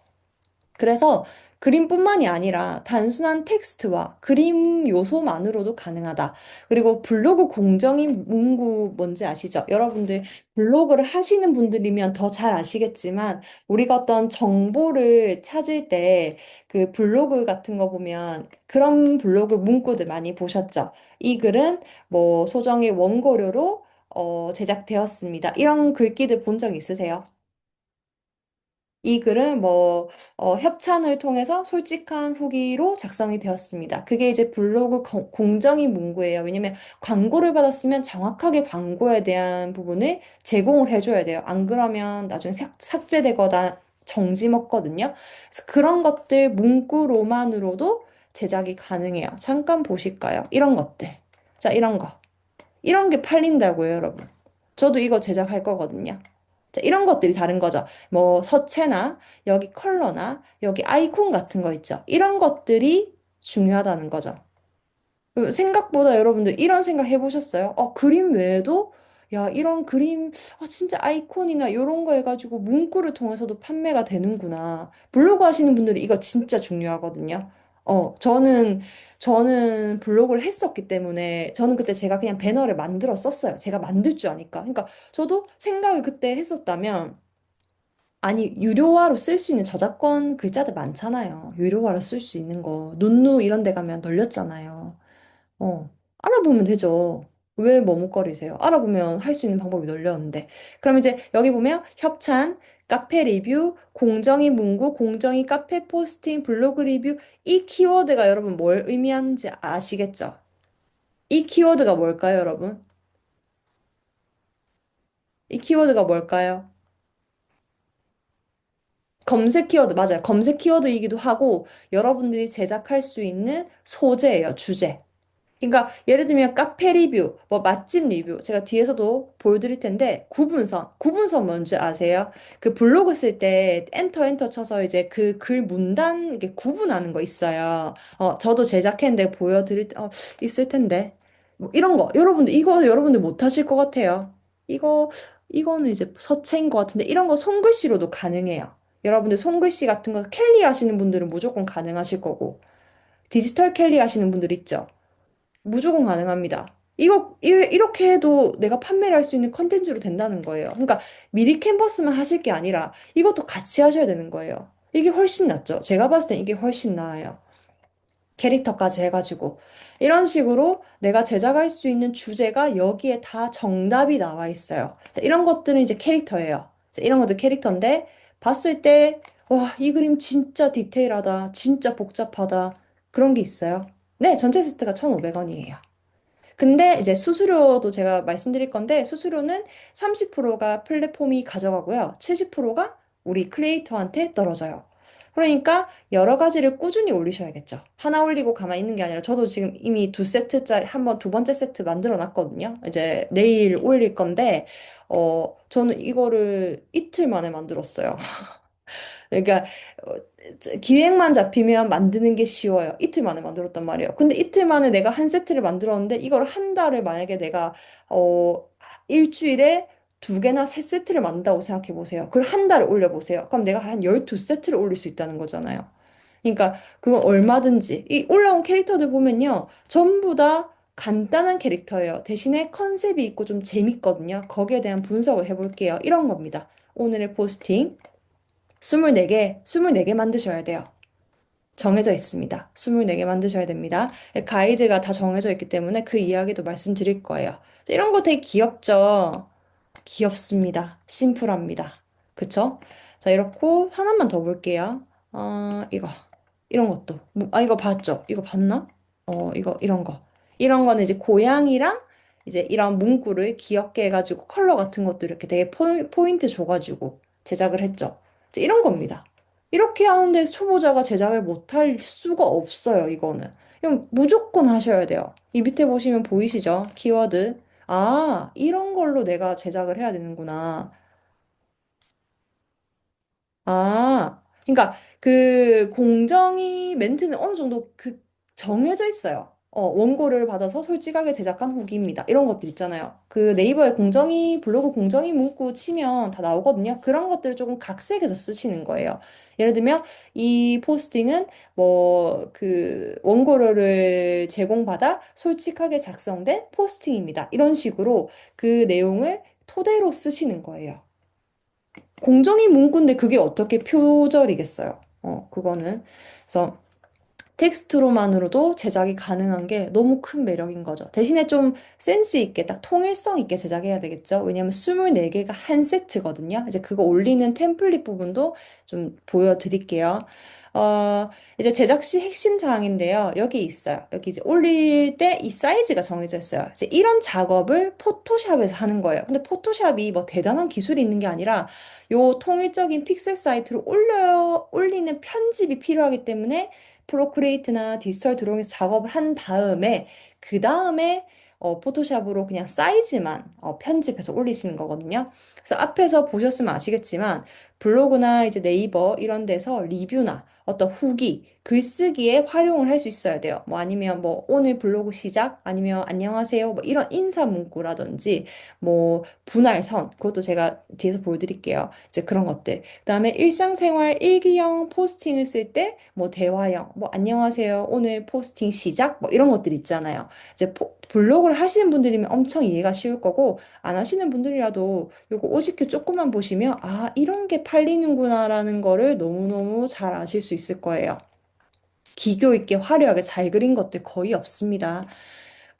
그래서 그림뿐만이 아니라 단순한 텍스트와 그림 요소만으로도 가능하다. 그리고 블로그 공정인 문구 뭔지 아시죠? 여러분들 블로그를 하시는 분들이면 더 잘 아시겠지만 우리가 어떤 정보를 찾을 때 그 블로그 같은 거 보면 그런 블로그 문구들 많이 보셨죠? 이 글은 뭐 소정의 원고료로 제작되었습니다. 이런 글귀들 본 적 있으세요? 이 글은 뭐 협찬을 통해서 솔직한 후기로 작성이 되었습니다. 그게 이제 블로그 공정인 문구예요. 왜냐면 광고를 받았으면 정확하게 광고에 대한 부분을 제공을 해줘야 돼요. 안 그러면 나중에 삭제되거나 정지 먹거든요. 그래서 그런 것들 문구로만으로도 제작이 가능해요. 잠깐 보실까요? 이런 것들. 자, 이런 거. 이런 게 팔린다고요, 여러분. 저도 이거 제작할 거거든요. 자, 이런 것들이 다른 거죠. 뭐 서체나 여기 컬러나 여기 아이콘 같은 거 있죠. 이런 것들이 중요하다는 거죠. 생각보다 여러분들 이런 생각 해보셨어요? 그림 외에도 야, 이런 그림, 진짜 아이콘이나 이런 거 해가지고 문구를 통해서도 판매가 되는구나. 블로그 하시는 분들이 이거 진짜 중요하거든요. 저는 블로그를 했었기 때문에 저는 그때 제가 그냥 배너를 만들어 썼어요. 제가 만들 줄 아니까. 그러니까 저도 생각을 그때 했었다면 아니, 유료화로 쓸 수 있는 저작권 글자들 많잖아요. 유료화로 쓸 수 있는 거. 눈누 이런 데 가면 널렸잖아요. 알아보면 되죠. 왜 머뭇거리세요? 알아보면 할 수 있는 방법이 널렸는데. 그럼 이제 여기 보면 협찬, 카페 리뷰, 공정위 문구, 공정위 카페 포스팅, 블로그 리뷰. 이 키워드가 여러분 뭘 의미하는지 아시겠죠? 이 키워드가 뭘까요, 여러분? 이 키워드가 뭘까요? 검색 키워드, 맞아요. 검색 키워드이기도 하고, 여러분들이 제작할 수 있는 소재예요, 주제. 그러니까 예를 들면 카페 리뷰, 뭐 맛집 리뷰, 제가 뒤에서도 보여드릴 텐데 구분선 뭔지 아세요? 그 블로그 쓸 때 엔터 쳐서 이제 그 글 문단 이게 구분하는 거 있어요. 저도 제작했는데 보여드릴 있을 텐데 뭐 이런 거 여러분들 이거 여러분들 못 하실 것 같아요. 이거 이거는 이제 서체인 것 같은데 이런 거 손글씨로도 가능해요. 여러분들 손글씨 같은 거 캘리 하시는 분들은 무조건 가능하실 거고 디지털 캘리 하시는 분들 있죠. 무조건 가능합니다. 이렇게 해도 내가 판매를 할 수 있는 컨텐츠로 된다는 거예요. 그러니까 미리 캔버스만 하실 게 아니라 이것도 같이 하셔야 되는 거예요. 이게 훨씬 낫죠. 제가 봤을 땐 이게 훨씬 나아요. 캐릭터까지 해가지고. 이런 식으로 내가 제작할 수 있는 주제가 여기에 다 정답이 나와 있어요. 자, 이런 것들은 이제 캐릭터예요. 자, 이런 것들 캐릭터인데 봤을 때, 와, 이 그림 진짜 디테일하다. 진짜 복잡하다. 그런 게 있어요. 네, 전체 세트가 1,500원이에요. 근데 이제 수수료도 제가 말씀드릴 건데 수수료는 30%가 플랫폼이 가져가고요. 70%가 우리 크리에이터한테 떨어져요. 그러니까 여러 가지를 꾸준히 올리셔야겠죠. 하나 올리고 가만히 있는 게 아니라 저도 지금 이미 두 세트짜리 한 번 두 번째 세트 만들어 놨거든요. 이제 내일 올릴 건데 저는 이거를 이틀 만에 만들었어요. 그러니까 어, 기획만 잡히면 만드는 게 쉬워요. 이틀 만에 만들었단 말이에요. 근데 이틀 만에 내가 한 세트를 만들었는데 이걸 한 달을 만약에 내가 일주일에 두 개나 세 세트를 만든다고 생각해 보세요. 그걸 한 달을 올려보세요. 그럼 내가 한 12세트를 올릴 수 있다는 거잖아요. 그러니까 그건 얼마든지 이 올라온 캐릭터들 보면요. 전부 다 간단한 캐릭터예요. 대신에 컨셉이 있고 좀 재밌거든요. 거기에 대한 분석을 해볼게요. 이런 겁니다. 오늘의 포스팅 24개, 24개 만드셔야 돼요. 정해져 있습니다. 24개 만드셔야 됩니다. 가이드가 다 정해져 있기 때문에 그 이야기도 말씀드릴 거예요. 이런 거 되게 귀엽죠? 귀엽습니다. 심플합니다. 그쵸? 자, 이렇고 하나만 더 볼게요. 이거. 이런 것도. 이거 봤죠? 이거 봤나? 이런 거. 이런 거는 이제 고양이랑 이제 이런 문구를 귀엽게 해가지고 컬러 같은 것도 이렇게 되게 포인트 줘가지고 제작을 했죠. 이제 이런 겁니다. 이렇게 하는데 초보자가 제작을 못할 수가 없어요, 이거는. 그냥 무조건 하셔야 돼요. 이 밑에 보시면 보이시죠? 키워드. 아, 이런 걸로 내가 제작을 해야 되는구나. 아, 그러니까 그 공정위 멘트는 어느 정도 그 정해져 있어요. 원고를 받아서 솔직하게 제작한 후기입니다. 이런 것들 있잖아요. 그 네이버에 공정위 블로그 공정위 문구 치면 다 나오거든요. 그런 것들을 조금 각색해서 쓰시는 거예요. 예를 들면 이 포스팅은 뭐 그 원고료를 제공받아 솔직하게 작성된 포스팅입니다. 이런 식으로 그 내용을 토대로 쓰시는 거예요. 공정위 문구인데 그게 어떻게 표절이겠어요? 그거는. 그래서 텍스트로만으로도 제작이 가능한 게 너무 큰 매력인 거죠. 대신에 좀 센스 있게 딱 통일성 있게 제작해야 되겠죠. 왜냐면 24개가 한 세트거든요. 이제 그거 올리는 템플릿 부분도 좀 보여드릴게요. 어, 이제 제작 시 핵심 사항인데요. 여기 있어요. 여기 이제 올릴 때 이 사이즈가 정해져 있어요. 이제 이런 작업을 포토샵에서 하는 거예요. 근데 포토샵이 뭐 대단한 기술이 있는 게 아니라 요 통일적인 픽셀 사이트로 올리는 편집이 필요하기 때문에 프로크리에이트나 디지털 드로잉에서 작업을 한 다음에 그 다음에 포토샵으로 그냥 사이즈만 편집해서 올리시는 거거든요. 그래서 앞에서 보셨으면 아시겠지만 블로그나 이제 네이버 이런 데서 리뷰나 어떤 후기, 글쓰기에 활용을 할 수 있어야 돼요. 뭐 아니면 뭐 오늘 블로그 시작 아니면 안녕하세요 뭐 이런 인사 문구라든지 뭐 분할선 그것도 제가 뒤에서 보여드릴게요. 이제 그런 것들. 그다음에 일상생활 일기형 포스팅을 쓸 때 뭐 대화형, 뭐 안녕하세요, 오늘 포스팅 시작, 뭐 이런 것들 있잖아요. 이제 블로그를 하시는 분들이면 엄청 이해가 쉬울 거고 안 하시는 분들이라도 요거 OGQ 조금만 보시면 아 이런 게 팔리는구나라는 거를 너무너무 잘 아실 수 있을 거예요. 기교 있게 화려하게 잘 그린 것들 거의 없습니다.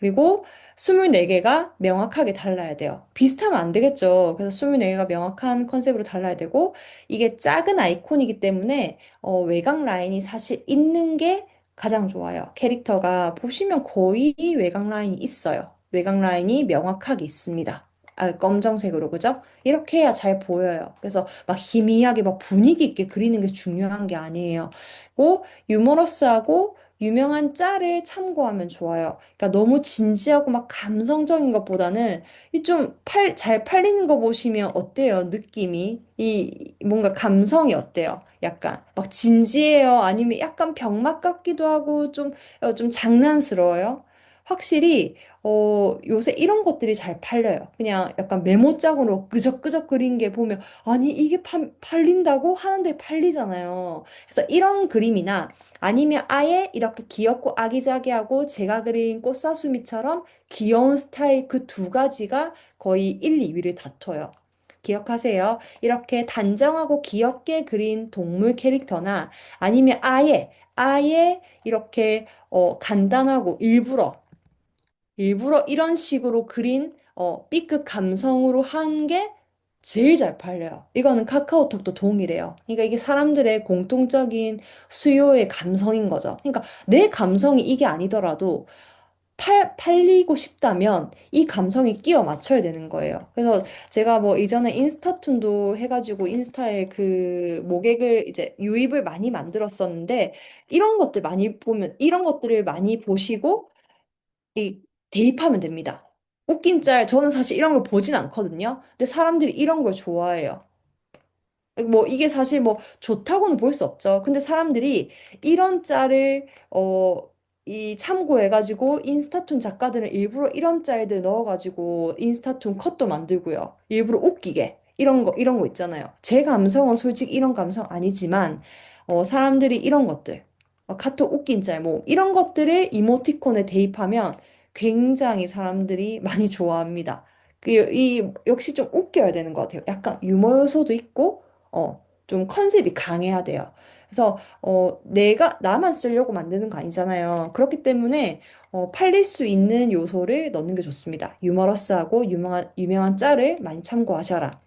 그리고 24개가 명확하게 달라야 돼요. 비슷하면 안 되겠죠. 그래서 24개가 명확한 컨셉으로 달라야 되고, 이게 작은 아이콘이기 때문에 외곽 라인이 사실 있는 게 가장 좋아요. 캐릭터가 보시면 거의 외곽 라인이 있어요. 외곽 라인이 명확하게 있습니다. 검정색으로, 그죠? 이렇게 해야 잘 보여요. 그래서 막 희미하게 막 분위기 있게 그리는 게 중요한 게 아니에요. 고 유머러스하고 유명한 짤을 참고하면 좋아요. 그러니까 너무 진지하고 막 감성적인 것보다는 이 좀 잘 팔리는 거 보시면 어때요? 느낌이? 이 뭔가 감성이 어때요? 약간 막 진지해요? 아니면 약간 병맛 같기도 하고 좀 장난스러워요? 확실히 요새 이런 것들이 잘 팔려요. 그냥 약간 메모장으로 끄적끄적 그린 게 보면 아니 이게 팔린다고 하는데 팔리잖아요. 그래서 이런 그림이나 아니면 아예 이렇게 귀엽고 아기자기하고 제가 그린 꽃사슴이처럼 귀여운 스타일 그 두 가지가 거의 1, 2위를 다퉈요. 기억하세요. 이렇게 단정하고 귀엽게 그린 동물 캐릭터나 아니면 아예 이렇게 간단하고 일부러 이런 식으로 그린 B급 감성으로 한 게 제일 잘 팔려요. 이거는 카카오톡도 동일해요. 그러니까 이게 사람들의 공통적인 수요의 감성인 거죠. 그러니까 내 감성이 이게 아니더라도 팔리고 싶다면 이 감성이 끼워 맞춰야 되는 거예요. 그래서 제가 뭐 이전에 인스타툰도 해가지고 인스타에 그 모객을 이제 유입을 많이 만들었었는데 이런 것들 많이 보면 이런 것들을 많이 보시고 이 대입하면 됩니다. 웃긴 짤, 저는 사실 이런 걸 보진 않거든요. 근데 사람들이 이런 걸 좋아해요. 뭐 이게 사실 뭐 좋다고는 볼 수 없죠. 근데 사람들이 이런 짤을 이 참고해가지고 인스타툰 작가들은 일부러 이런 짤들 넣어가지고 인스타툰 컷도 만들고요. 일부러 웃기게 이런 거 있잖아요. 제 감성은 솔직히 이런 감성 아니지만 사람들이 이런 것들. 카톡 웃긴 짤, 뭐, 이런 것들을 이모티콘에 대입하면 굉장히 사람들이 많이 좋아합니다. 역시 좀 웃겨야 되는 것 같아요. 약간 유머 요소도 있고, 좀 컨셉이 강해야 돼요. 그래서, 나만 쓰려고 만드는 거 아니잖아요. 그렇기 때문에, 팔릴 수 있는 요소를 넣는 게 좋습니다. 유머러스하고 유명한 짤을 많이 참고하셔라.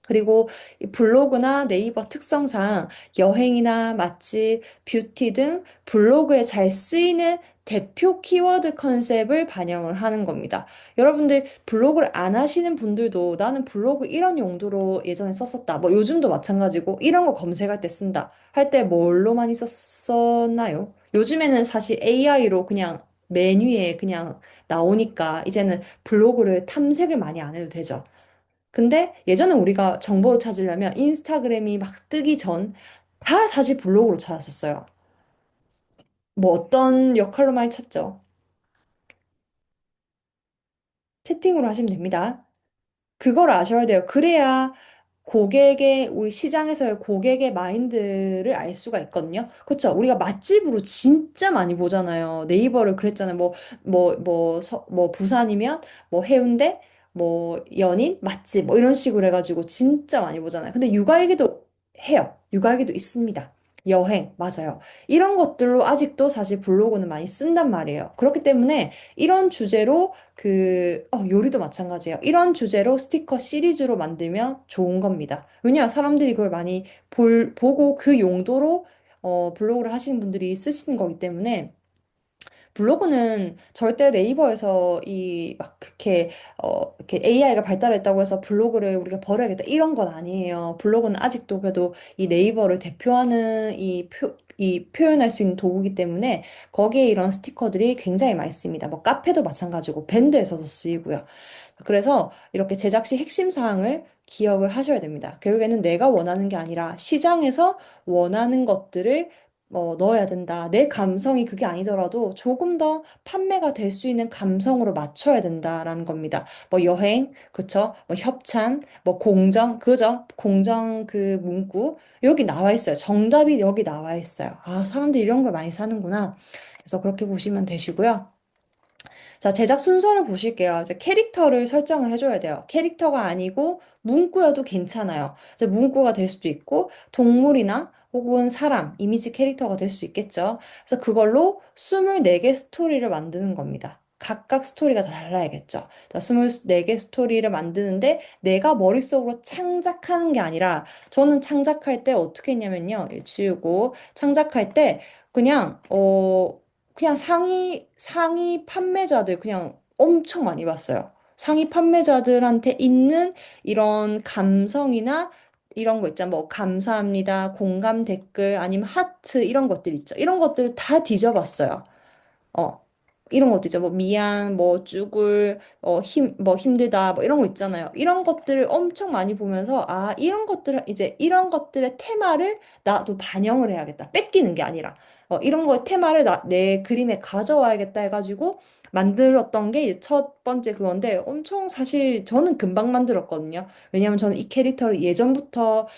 그리고 이 블로그나 네이버 특성상 여행이나 맛집, 뷰티 등 블로그에 잘 쓰이는 대표 키워드 컨셉을 반영을 하는 겁니다. 여러분들 블로그를 안 하시는 분들도 나는 블로그 이런 용도로 예전에 썼었다. 뭐 요즘도 마찬가지고 이런 거 검색할 때 쓴다. 할 때 뭘로 많이 썼었나요? 요즘에는 사실 AI로 그냥 메뉴에 그냥 나오니까 이제는 블로그를 탐색을 많이 안 해도 되죠. 근데 예전에 우리가 정보를 찾으려면 인스타그램이 막 뜨기 전 다 사실 블로그로 찾았었어요. 뭐 어떤 역할로 많이 찾죠? 채팅으로 하시면 됩니다. 그걸 아셔야 돼요. 그래야 우리 시장에서의 고객의 마인드를 알 수가 있거든요. 그렇죠. 우리가 맛집으로 진짜 많이 보잖아요. 네이버를 그랬잖아요. 뭐, 부산이면 뭐 해운대, 뭐 연인, 맛집, 뭐 이런 식으로 해가지고 진짜 많이 보잖아요. 근데 육아일기도 해요. 육아일기도 있습니다. 여행, 맞아요. 이런 것들로 아직도 사실 블로그는 많이 쓴단 말이에요. 그렇기 때문에 이런 주제로 요리도 마찬가지예요. 이런 주제로 스티커 시리즈로 만들면 좋은 겁니다. 왜냐, 사람들이 그걸 많이 보고 그 용도로 블로그를 하시는 분들이 쓰시는 거기 때문에 블로그는 절대 네이버에서 이렇게 AI가 발달했다고 해서 블로그를 우리가 버려야겠다. 이런 건 아니에요. 블로그는 아직도 그래도 이 네이버를 대표하는 이 표현할 수 있는 도구이기 때문에 거기에 이런 스티커들이 굉장히 많이 씁니다. 뭐 카페도 마찬가지고 밴드에서도 쓰이고요. 그래서 이렇게 제작 시 핵심 사항을 기억을 하셔야 됩니다. 결국에는 내가 원하는 게 아니라 시장에서 원하는 것들을 넣어야 된다. 내 감성이 그게 아니더라도 조금 더 판매가 될 수 있는 감성으로 맞춰야 된다라는 겁니다. 뭐 여행, 그쵸? 뭐 협찬, 뭐 공정, 그죠? 공정 그 문구 여기 나와 있어요. 정답이 여기 나와 있어요. 아, 사람들이 이런 걸 많이 사는구나. 그래서 그렇게 보시면 되시고요. 자, 제작 순서를 보실게요. 이제 캐릭터를 설정을 해줘야 돼요. 캐릭터가 아니고 문구여도 괜찮아요. 이제 문구가 될 수도 있고, 동물이나 혹은 사람, 이미지 캐릭터가 될 수 있겠죠. 그래서 그걸로 24개 스토리를 만드는 겁니다. 각각 스토리가 다 달라야겠죠. 자, 24개 스토리를 만드는데 내가 머릿속으로 창작하는 게 아니라 저는 창작할 때 어떻게 했냐면요. 지우고 창작할 때 그냥 그냥 상위 판매자들 그냥 엄청 많이 봤어요. 상위 판매자들한테 있는 이런 감성이나 이런 거 있잖아. 뭐, 감사합니다. 공감 댓글, 아니면 하트, 이런 것들 있죠. 이런 것들을 다 뒤져봤어요. 어, 이런 것도 있죠. 뭐, 미안, 뭐, 쭈글, 뭐, 힘들다, 뭐, 이런 거 있잖아요. 이런 것들을 엄청 많이 보면서, 이런 것들의 테마를 나도 반영을 해야겠다. 뺏기는 게 아니라. 이런 거의 테마를 내 그림에 가져와야겠다 해가지고, 만들었던 게 이제 첫 번째 그건데, 엄청 사실 저는 금방 만들었거든요. 왜냐면 저는 이 캐릭터를 예전부터,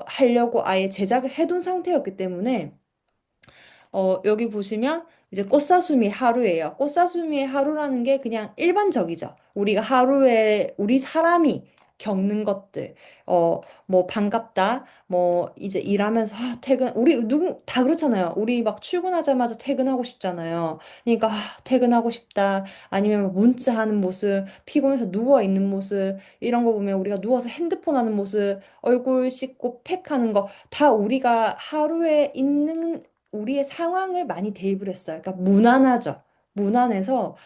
하려고 아예 제작을 해둔 상태였기 때문에, 여기 보시면 이제 꽃사슴이 하루예요. 꽃사슴이의 하루라는 게 그냥 일반적이죠. 우리 사람이 겪는 것들, 뭐 반갑다, 뭐 이제 일하면서 다 그렇잖아요. 우리 막 출근하자마자 퇴근하고 싶잖아요. 그러니까 퇴근하고 싶다. 아니면 뭐 문자하는 모습, 피곤해서 누워 있는 모습 이런 거 보면 우리가 누워서 핸드폰 하는 모습, 얼굴 씻고 팩하는 거 다 우리가 하루에 있는 우리의 상황을 많이 대입을 했어요. 그러니까 무난하죠. 무난해서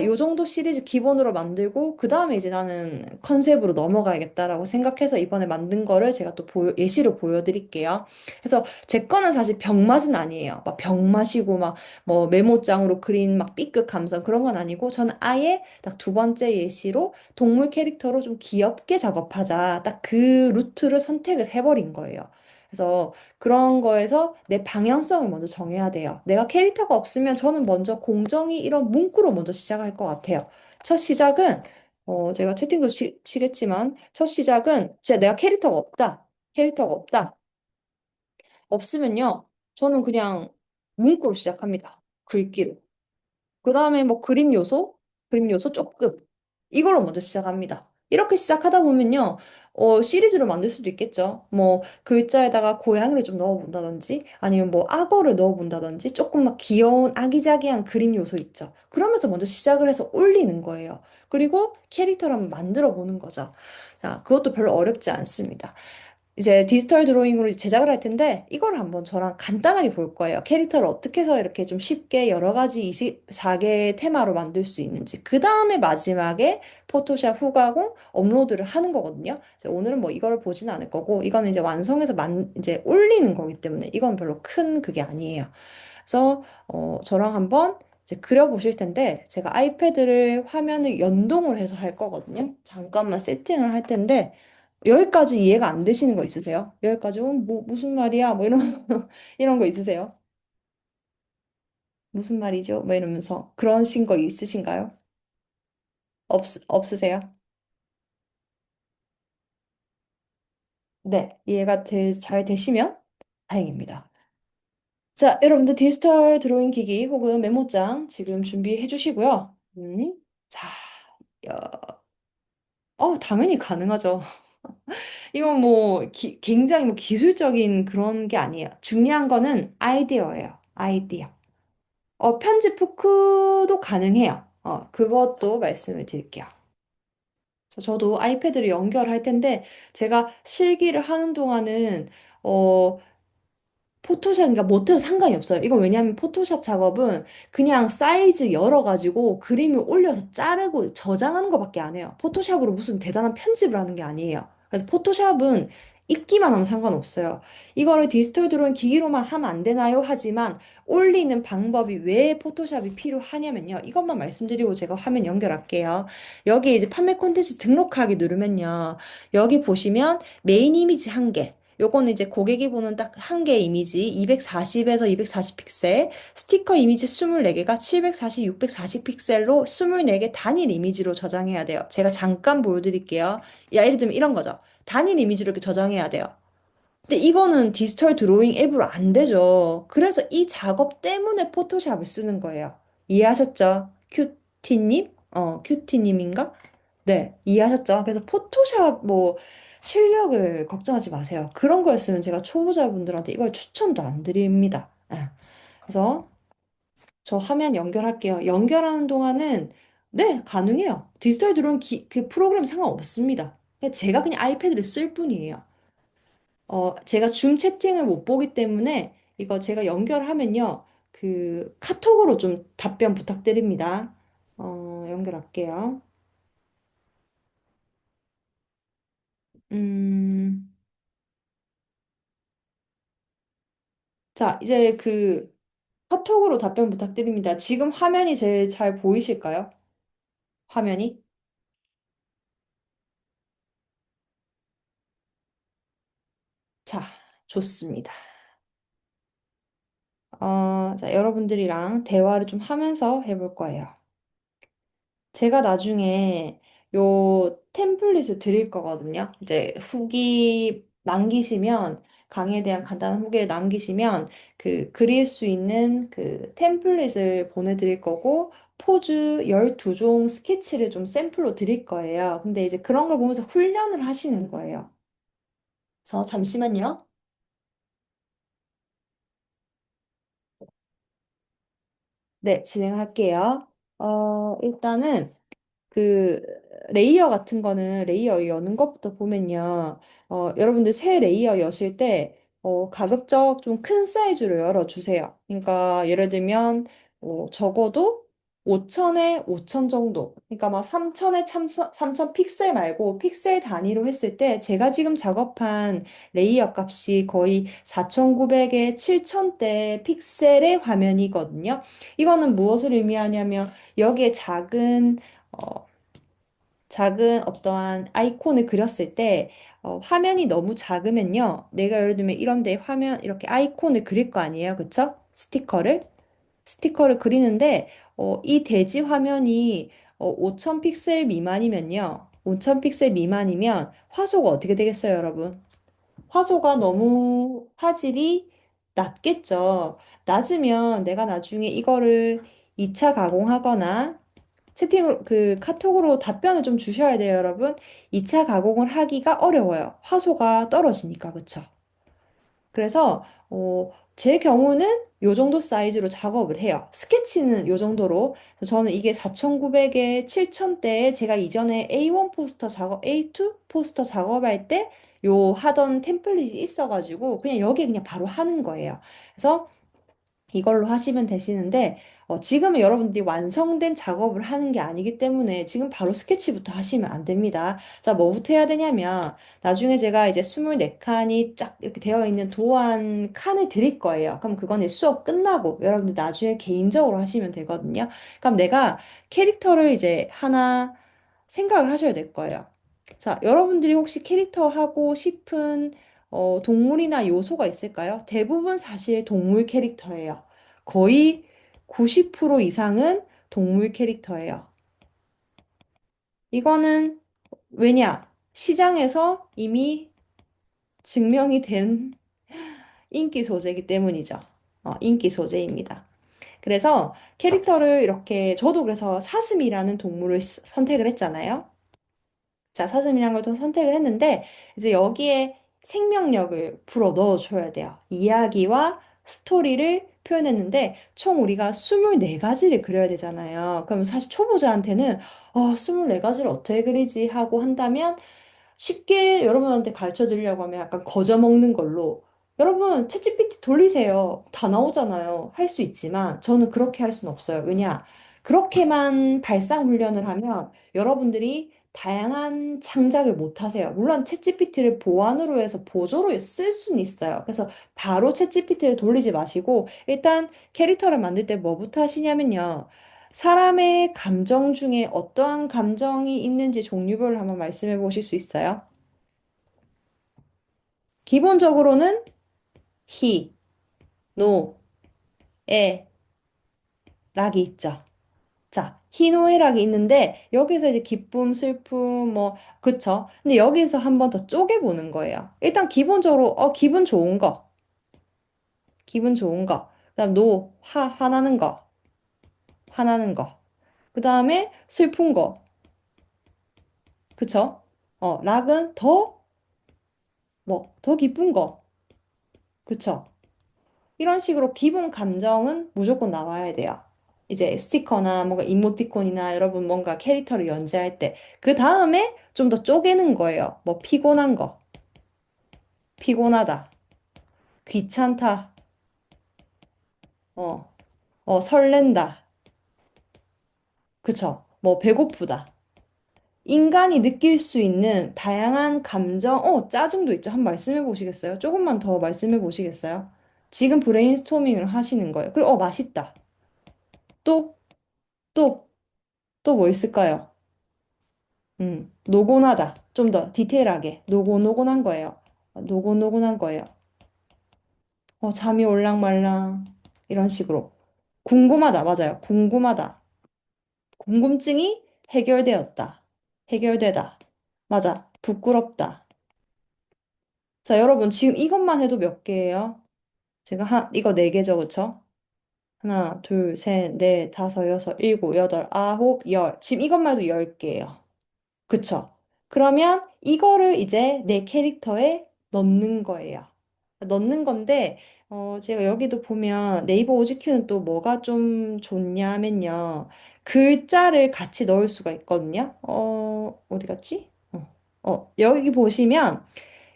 요 정도 시리즈 기본으로 만들고 그 다음에 이제 나는 컨셉으로 넘어가야겠다라고 생각해서 이번에 만든 거를 제가 또 예시로 보여드릴게요. 그래서 제 거는 사실 병맛은 아니에요. 막 병 마시고 막 뭐 메모장으로 그린 막 B급 감성 그런 건 아니고 저는 아예 딱 두 번째 예시로 동물 캐릭터로 좀 귀엽게 작업하자. 딱 그 루트를 선택을 해버린 거예요. 그래서 그런 거에서 내 방향성을 먼저 정해야 돼요. 내가 캐릭터가 없으면 저는 먼저 공정이 이런 문구로 먼저 시작할 것 같아요. 첫 시작은, 제가 채팅도 치겠지만, 첫 시작은 진짜 내가 캐릭터가 없다. 캐릭터가 없다. 없으면요. 저는 그냥 문구로 시작합니다. 글귀로. 그 다음에 뭐 그림 요소 조금. 이걸로 먼저 시작합니다. 이렇게 시작하다 보면요, 시리즈로 만들 수도 있겠죠. 뭐, 글자에다가 고양이를 좀 넣어본다든지, 아니면 뭐, 악어를 넣어본다든지, 조금 막 귀여운 아기자기한 그림 요소 있죠. 그러면서 먼저 시작을 해서 올리는 거예요. 그리고 캐릭터를 한번 만들어 보는 거죠. 자, 그것도 별로 어렵지 않습니다. 이제 디지털 드로잉으로 제작을 할 텐데 이걸 한번 저랑 간단하게 볼 거예요. 캐릭터를 어떻게 해서 이렇게 좀 쉽게 여러 가지 24개의 테마로 만들 수 있는지. 그 다음에 마지막에 포토샵 후가공 업로드를 하는 거거든요. 그래서 오늘은 뭐 이거를 보진 않을 거고 이거는 이제 완성해서 이제 올리는 거기 때문에 이건 별로 큰 그게 아니에요. 그래서 저랑 한번 이제 그려보실 텐데 제가 아이패드를 화면을 연동을 해서 할 거거든요. 잠깐만 세팅을 할 텐데 여기까지 이해가 안 되시는 거 있으세요? 여기까지 뭐 무슨 말이야? 뭐 이런 이런 거 있으세요? 무슨 말이죠? 뭐 이러면서 그러신 거 있으신가요? 없으세요? 네, 이해가 잘 되시면 다행입니다. 자, 여러분들 디지털 드로잉 기기 혹은 메모장 지금 준비해 주시고요. 자, 당연히 가능하죠. 이건 뭐 굉장히 뭐 기술적인 그런 게 아니에요. 중요한 거는 아이디어예요. 아이디어. 편집 후크도 가능해요. 그것도 말씀을 드릴게요. 그래서 저도 아이패드를 연결할 텐데 제가 실기를 하는 동안은 어, 포토샵, 그러니까 못해도 상관이 없어요. 이건 왜냐하면 포토샵 작업은 그냥 사이즈 열어가지고 그림을 올려서 자르고 저장하는 것밖에 안 해요. 포토샵으로 무슨 대단한 편집을 하는 게 아니에요. 그래서 포토샵은 읽기만 하면 상관없어요. 이거를 디지털 드로잉 기기로만 하면 안 되나요? 하지만 올리는 방법이 왜 포토샵이 필요하냐면요. 이것만 말씀드리고 제가 화면 연결할게요. 여기 이제 판매 콘텐츠 등록하기 누르면요. 여기 보시면 메인 이미지 한 개. 요거는 이제 고객이 보는 딱 한 개의 이미지 240에서 240 픽셀, 스티커 이미지 24개가 740, 640 픽셀로 24개 단일 이미지로 저장해야 돼요. 제가 잠깐 보여드릴게요. 예를 들면 이런 거죠. 단일 이미지로 이렇게 저장해야 돼요. 근데 이거는 디지털 드로잉 앱으로 안 되죠. 그래서 이 작업 때문에 포토샵을 쓰는 거예요. 이해하셨죠? 큐티님? 큐티님인가? 네, 이해하셨죠? 그래서 포토샵 뭐 실력을 걱정하지 마세요. 그런 거였으면 제가 초보자분들한테 이걸 추천도 안 드립니다. 예. 그래서 저 화면 연결할게요. 연결하는 동안은 네, 가능해요. 디지털 드론 그 프로그램 상관없습니다. 제가 그냥 아이패드를 쓸 뿐이에요. 제가 줌 채팅을 못 보기 때문에 이거 제가 연결하면요. 그 카톡으로 좀 답변 부탁드립니다. 연결할게요. 음, 자, 이제 그 카톡으로 답변 부탁드립니다. 지금 화면이 제일 잘 보이실까요? 화면이? 자, 좋습니다. 자, 여러분들이랑 대화를 좀 하면서 해볼 거예요. 제가 나중에 요 템플릿을 드릴 거거든요. 이제 후기 남기시면, 강의에 대한 간단한 후기를 남기시면, 그, 그릴 수 있는 그 템플릿을 보내드릴 거고, 포즈 12종 스케치를 좀 샘플로 드릴 거예요. 근데 이제 그런 걸 보면서 훈련을 하시는 거예요. 그래서 잠시만요. 네, 진행할게요. 일단은 그 레이어 같은 거는 레이어 여는 것부터 보면요. 여러분들 새 레이어 여실 때 가급적 좀 큰 사이즈로 열어주세요. 그러니까 예를 들면 적어도 5천에 5천 정도. 그러니까 막 3천에 3천 픽셀 말고 픽셀 단위로 했을 때 제가 지금 작업한 레이어 값이 거의 4,900에 7천대 픽셀의 화면이거든요. 이거는 무엇을 의미하냐면 여기에 어, 작은 어떠한 아이콘을 그렸을 때 화면이 너무 작으면요. 내가 예를 들면 이런데 화면 이렇게 아이콘을 그릴 거 아니에요. 그쵸? 스티커를 그리는데 이 대지 화면이 5000 픽셀 미만이면요. 5000 픽셀 미만이면 화소가 어떻게 되겠어요, 여러분? 화소가 너무 화질이 낮겠죠. 낮으면 내가 나중에 이거를 2차 가공하거나 채팅으로, 카톡으로 답변을 좀 주셔야 돼요, 여러분. 2차 가공을 하기가 어려워요. 화소가 떨어지니까, 그쵸? 그래서 제 경우는 요 정도 사이즈로 작업을 해요. 스케치는 요 정도로. 그래서 저는 이게 4,900에 7,000대에 제가 이전에 A1 포스터 작업, A2 포스터 작업할 때 요 하던 템플릿이 있어가지고 그냥 여기에 그냥 바로 하는 거예요. 그래서 이걸로 하시면 되시는데, 지금은 여러분들이 완성된 작업을 하는 게 아니기 때문에 지금 바로 스케치부터 하시면 안 됩니다. 자, 뭐부터 해야 되냐면, 나중에 제가 이제 24칸이 쫙 이렇게 되어 있는 도안 칸을 드릴 거예요. 그럼 그건 이제 수업 끝나고 여러분들 나중에 개인적으로 하시면 되거든요. 그럼 내가 캐릭터를 이제 하나 생각을 하셔야 될 거예요. 자, 여러분들이 혹시 캐릭터 하고 싶은 동물이나 요소가 있을까요? 대부분 사실 동물 캐릭터예요. 거의 90% 이상은 동물 캐릭터예요. 이거는 왜냐? 시장에서 이미 증명이 된 인기 소재이기 때문이죠. 인기 소재입니다. 그래서 캐릭터를 이렇게, 저도 그래서 사슴이라는 동물을 선택을 했잖아요. 자, 사슴이란 걸 또 선택을 했는데, 이제 여기에 생명력을 불어 넣어줘야 돼요. 이야기와 스토리를 표현했는데, 총 우리가 24가지를 그려야 되잖아요. 그럼 사실 초보자한테는, 24가지를 어떻게 그리지? 하고 한다면, 쉽게 여러분한테 가르쳐 드리려고 하면 약간 거저 먹는 걸로, 여러분, 챗GPT 돌리세요. 다 나오잖아요. 할 수 있지만, 저는 그렇게 할 수는 없어요. 왜냐? 그렇게만 발상 훈련을 하면, 여러분들이 다양한 창작을 못 하세요. 물론 챗GPT를 보안으로 해서 보조로 쓸 수는 있어요. 그래서 바로 챗GPT를 돌리지 마시고 일단 캐릭터를 만들 때 뭐부터 하시냐면요. 사람의 감정 중에 어떠한 감정이 있는지 종류별로 한번 말씀해 보실 수 있어요? 기본적으로는 he, no, 에, 락이 있죠. 자, 희노애락이 있는데 여기서 이제 기쁨, 슬픔, 뭐 그쵸? 근데 여기서 한번 더 쪼개보는 거예요. 일단 기본적으로 기분 좋은 거, 기분 좋은 거. 그다음 노, 화나는 거, 화나는 거. 그다음에 슬픈 거, 그쵸? 락은 더 기쁜 거, 그쵸? 이런 식으로 기본 감정은 무조건 나와야 돼요. 이제 스티커나 뭔가 이모티콘이나 여러분 뭔가 캐릭터를 연재할 때. 그 다음에 좀 더 쪼개는 거예요. 뭐 피곤한 거, 피곤하다, 귀찮다, 어, 설렌다. 그쵸? 뭐 배고프다. 인간이 느낄 수 있는 다양한 감정, 짜증도 있죠. 한번 말씀해 보시겠어요? 조금만 더 말씀해 보시겠어요? 지금 브레인스토밍을 하시는 거예요. 그리고 맛있다. 또, 또, 또 뭐 있을까요? 노곤하다. 좀 더 디테일하게. 노곤노곤한 거예요. 노곤노곤한 거예요. 잠이 올랑말랑. 이런 식으로. 궁금하다. 맞아요. 궁금하다. 궁금증이 해결되었다. 해결되다. 맞아. 부끄럽다. 자, 여러분, 지금 이것만 해도 몇 개예요? 제가 이거 네 개죠, 그쵸? 하나, 둘, 셋, 넷, 다섯, 여섯, 일곱, 여덟, 아홉, 열. 지금 이것만 해도 열 개예요. 그쵸? 그러면 이거를 이제 내 캐릭터에 넣는 거예요. 넣는 건데, 제가 여기도 보면 네이버 오지큐는 또 뭐가 좀 좋냐면요. 글자를 같이 넣을 수가 있거든요. 어디 갔지? 여기 보시면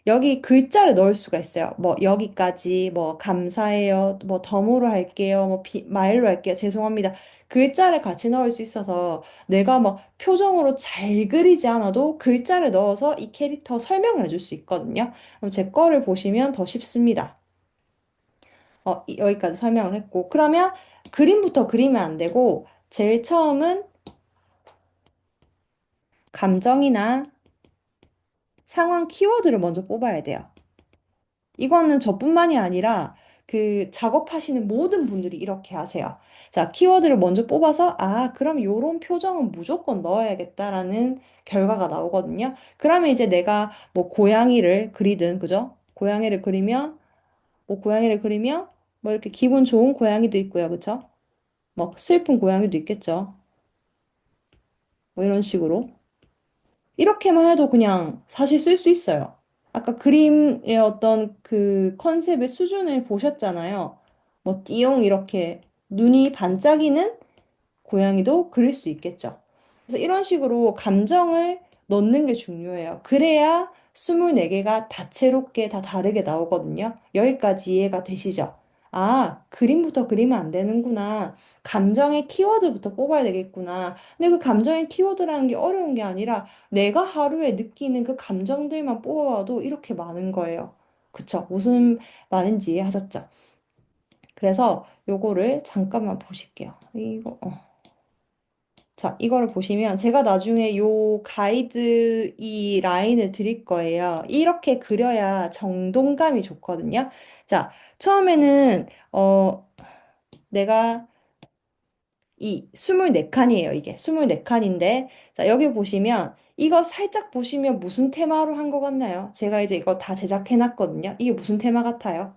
여기 글자를 넣을 수가 있어요. 뭐 여기까지 뭐 감사해요. 뭐 덤으로 할게요. 뭐 마일로 할게요. 죄송합니다. 글자를 같이 넣을 수 있어서 내가 뭐 표정으로 잘 그리지 않아도 글자를 넣어서 이 캐릭터 설명을 해줄 수 있거든요. 그럼 제 거를 보시면 더 쉽습니다. 여기까지 설명을 했고 그러면 그림부터 그리면 안 되고 제일 처음은 감정이나 상황 키워드를 먼저 뽑아야 돼요. 이거는 저뿐만이 아니라 그 작업하시는 모든 분들이 이렇게 하세요. 자, 키워드를 먼저 뽑아서, 그럼 요런 표정은 무조건 넣어야겠다라는 결과가 나오거든요. 그러면 이제 내가 뭐 고양이를 그리든, 그죠? 고양이를 그리면 뭐 고양이를 그리면 뭐 이렇게 기분 좋은 고양이도 있고요. 그쵸? 뭐 슬픈 고양이도 있겠죠. 뭐 이런 식으로. 이렇게만 해도 그냥 사실 쓸 수 있어요. 아까 그림의 어떤 그 컨셉의 수준을 보셨잖아요. 뭐 띠용 이렇게 눈이 반짝이는 고양이도 그릴 수 있겠죠. 그래서 이런 식으로 감정을 넣는 게 중요해요. 그래야 24개가 다채롭게 다 다르게 나오거든요. 여기까지 이해가 되시죠? 아, 그림부터 그리면 안 되는구나. 감정의 키워드부터 뽑아야 되겠구나. 근데 그 감정의 키워드라는 게 어려운 게 아니라 내가 하루에 느끼는 그 감정들만 뽑아봐도 이렇게 많은 거예요. 그쵸? 무슨 말인지 이해하셨죠? 그래서 요거를 잠깐만 보실게요. 자, 이거를 보시면 제가 나중에 요 가이드 이 라인을 드릴 거예요. 이렇게 그려야 정돈감이 좋거든요. 자, 처음에는 내가 이 24칸이에요, 이게. 24칸인데 자, 여기 보시면 이거 살짝 보시면 무슨 테마로 한 것 같나요? 제가 이제 이거 다 제작해 놨거든요. 이게 무슨 테마 같아요?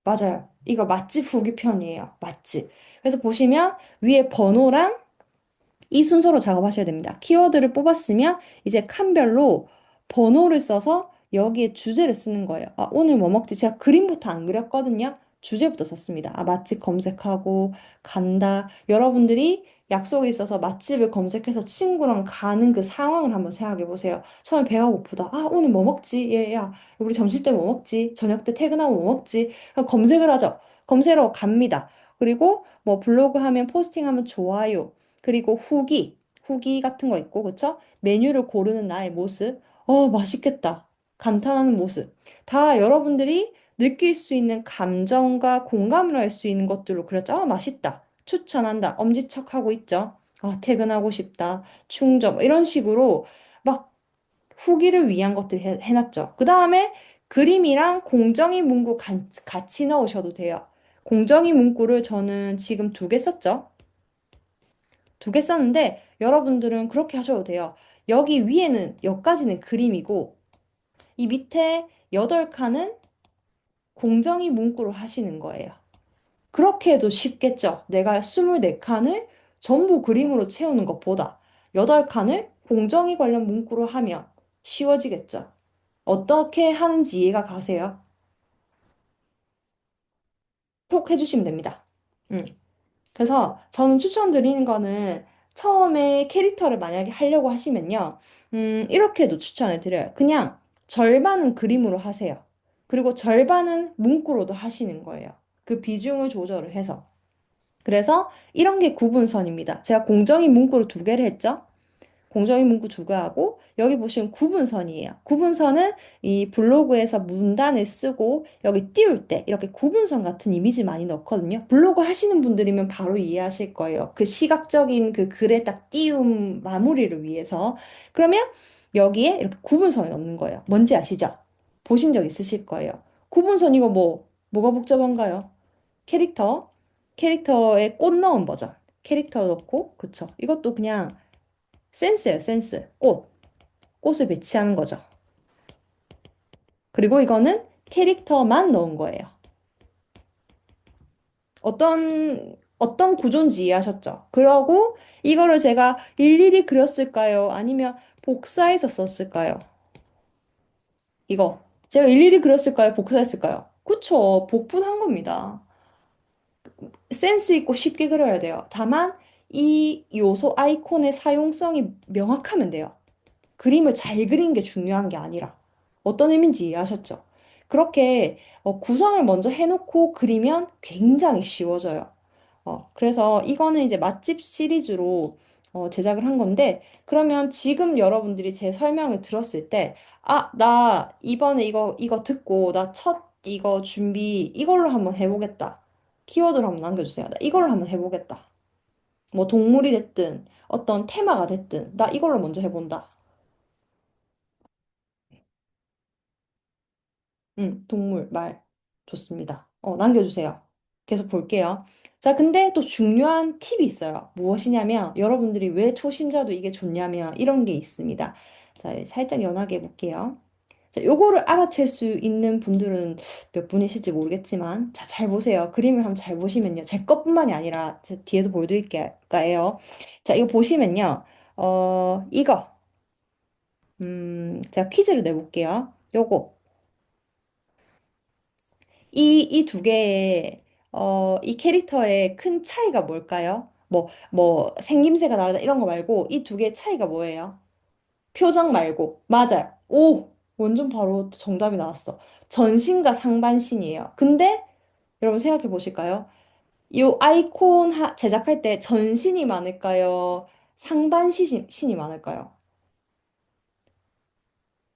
맞아요. 이거 맛집 후기 편이에요. 맛집. 그래서 보시면 위에 번호랑 이 순서로 작업하셔야 됩니다. 키워드를 뽑았으면 이제 칸별로 번호를 써서 여기에 주제를 쓰는 거예요. 아, 오늘 뭐 먹지? 제가 그림부터 안 그렸거든요. 주제부터 썼습니다. 아, 맛집 검색하고 간다. 여러분들이 약속이 있어서 맛집을 검색해서 친구랑 가는 그 상황을 한번 생각해 보세요. 처음에 배가 고프다. 아, 오늘 뭐 먹지? 얘, 야, 우리 점심 때 뭐 먹지? 저녁 때 퇴근하면 뭐 먹지? 그럼 검색을 하죠. 검색하러 갑니다. 그리고 뭐 블로그 하면 포스팅하면 좋아요. 그리고 후기 같은 거 있고, 그쵸? 메뉴를 고르는 나의 모습. 맛있겠다. 감탄하는 모습. 다 여러분들이 느낄 수 있는 감정과 공감을 할 수 있는 것들로 그렸죠. 아, 맛있다. 추천한다. 엄지척하고 있죠. 아, 퇴근하고 싶다. 충전. 뭐 이런 식으로 막 후기를 위한 것들 해놨죠. 그 다음에 그림이랑 공정의 문구 같이 넣으셔도 돼요. 공정의 문구를 저는 지금 2개 썼죠. 2개 썼는데 여러분들은 그렇게 하셔도 돼요. 여기 위에는 여기까지는 그림이고 이 밑에 8칸은 공정의 문구로 하시는 거예요. 그렇게 해도 쉽겠죠. 내가 24칸을 전부 그림으로 채우는 것보다 8칸을 공정의 관련 문구로 하면 쉬워지겠죠. 어떻게 하는지 이해가 가세요? 톡 해주시면 됩니다. 음. 그래서 저는 추천드리는 거는 처음에 캐릭터를 만약에 하려고 하시면요. 이렇게도 추천을 드려요. 그냥 절반은 그림으로 하세요. 그리고 절반은 문구로도 하시는 거예요. 그 비중을 조절을 해서. 그래서 이런 게 구분선입니다. 제가 공정이 문구로 2개를 했죠. 공정의 문구 2개 하고 여기 보시면 구분선이에요. 구분선은 이 블로그에서 문단을 쓰고 여기 띄울 때 이렇게 구분선 같은 이미지 많이 넣거든요. 블로그 하시는 분들이면 바로 이해하실 거예요. 그 시각적인 그 글에 딱 띄움 마무리를 위해서. 그러면 여기에 이렇게 구분선을 넣는 거예요. 뭔지 아시죠? 보신 적 있으실 거예요. 구분선 이거 뭐가 복잡한가요? 캐릭터, 캐릭터에 꽃 넣은 버전. 캐릭터 넣고, 그쵸. 이것도 그냥 센스예요, 센스. 꽃을 배치하는 거죠. 그리고 이거는 캐릭터만 넣은 거예요. 어떤 구조인지 이해하셨죠? 그러고 이거를 제가 일일이 그렸을까요? 아니면 복사해서 썼을까요? 이거. 제가 일일이 그렸을까요? 복사했을까요? 그쵸. 복분한 겁니다. 센스 있고 쉽게 그려야 돼요. 다만 이 요소 아이콘의 사용성이 명확하면 돼요. 그림을 잘 그린 게 중요한 게 아니라 어떤 의미인지 이해하셨죠? 그렇게 구성을 먼저 해놓고 그리면 굉장히 쉬워져요. 그래서 이거는 이제 맛집 시리즈로 제작을 한 건데 그러면 지금 여러분들이 제 설명을 들었을 때 아, 나 이번에 이거 듣고 나 첫 이거 준비 이걸로 한번 해보겠다. 키워드를 한번 남겨주세요. 나 이걸로 한번 해보겠다. 뭐 동물이 됐든 어떤 테마가 됐든 나 이걸로 먼저 해본다. 동물, 말. 좋습니다. 남겨주세요. 계속 볼게요. 자, 근데 또 중요한 팁이 있어요. 무엇이냐면, 여러분들이 왜 초심자도 이게 좋냐면, 이런 게 있습니다. 자, 살짝 연하게 해볼게요. 자, 요거를 알아챌 수 있는 분들은 몇 분이실지 모르겠지만, 자, 잘 보세요. 그림을 한번 잘 보시면요. 제 것뿐만이 아니라, 제 뒤에도 보여드릴게요. 자, 이거 보시면요. 이거, 제가 퀴즈를 내볼게요. 요거. 이 두 개의, 이 캐릭터의 큰 차이가 뭘까요? 생김새가 다르다 이런 거 말고, 이 두 개의 차이가 뭐예요? 표정 말고. 맞아요. 오! 완전 바로 정답이 나왔어. 전신과 상반신이에요. 근데 여러분 생각해 보실까요? 이 아이콘 제작할 때 전신이 많을까요? 상반신이 많을까요?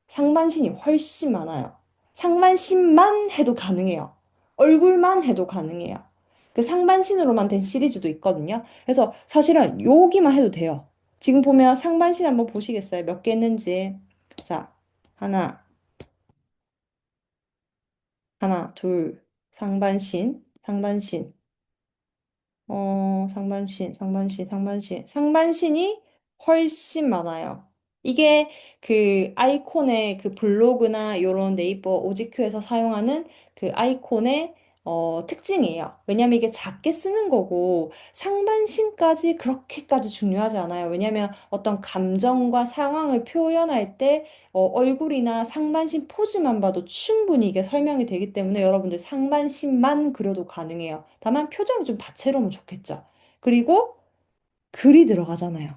상반신이 훨씬 많아요. 상반신만 해도 가능해요. 얼굴만 해도 가능해요. 그 상반신으로만 된 시리즈도 있거든요. 그래서 사실은 여기만 해도 돼요. 지금 보면 상반신 한번 보시겠어요? 몇 개 있는지. 자, 하나, 둘, 상반신. 상반신이 훨씬 많아요. 이게 그 아이콘의 그 블로그나 요런 네이버 오지큐에서 사용하는 그 아이콘의 특징이에요. 왜냐면 이게 작게 쓰는 거고 상반신까지 그렇게까지 중요하지 않아요. 왜냐면 어떤 감정과 상황을 표현할 때 얼굴이나 상반신 포즈만 봐도 충분히 이게 설명이 되기 때문에 여러분들 상반신만 그려도 가능해요. 다만 표정이 좀 다채로우면 좋겠죠. 그리고 글이 들어가잖아요.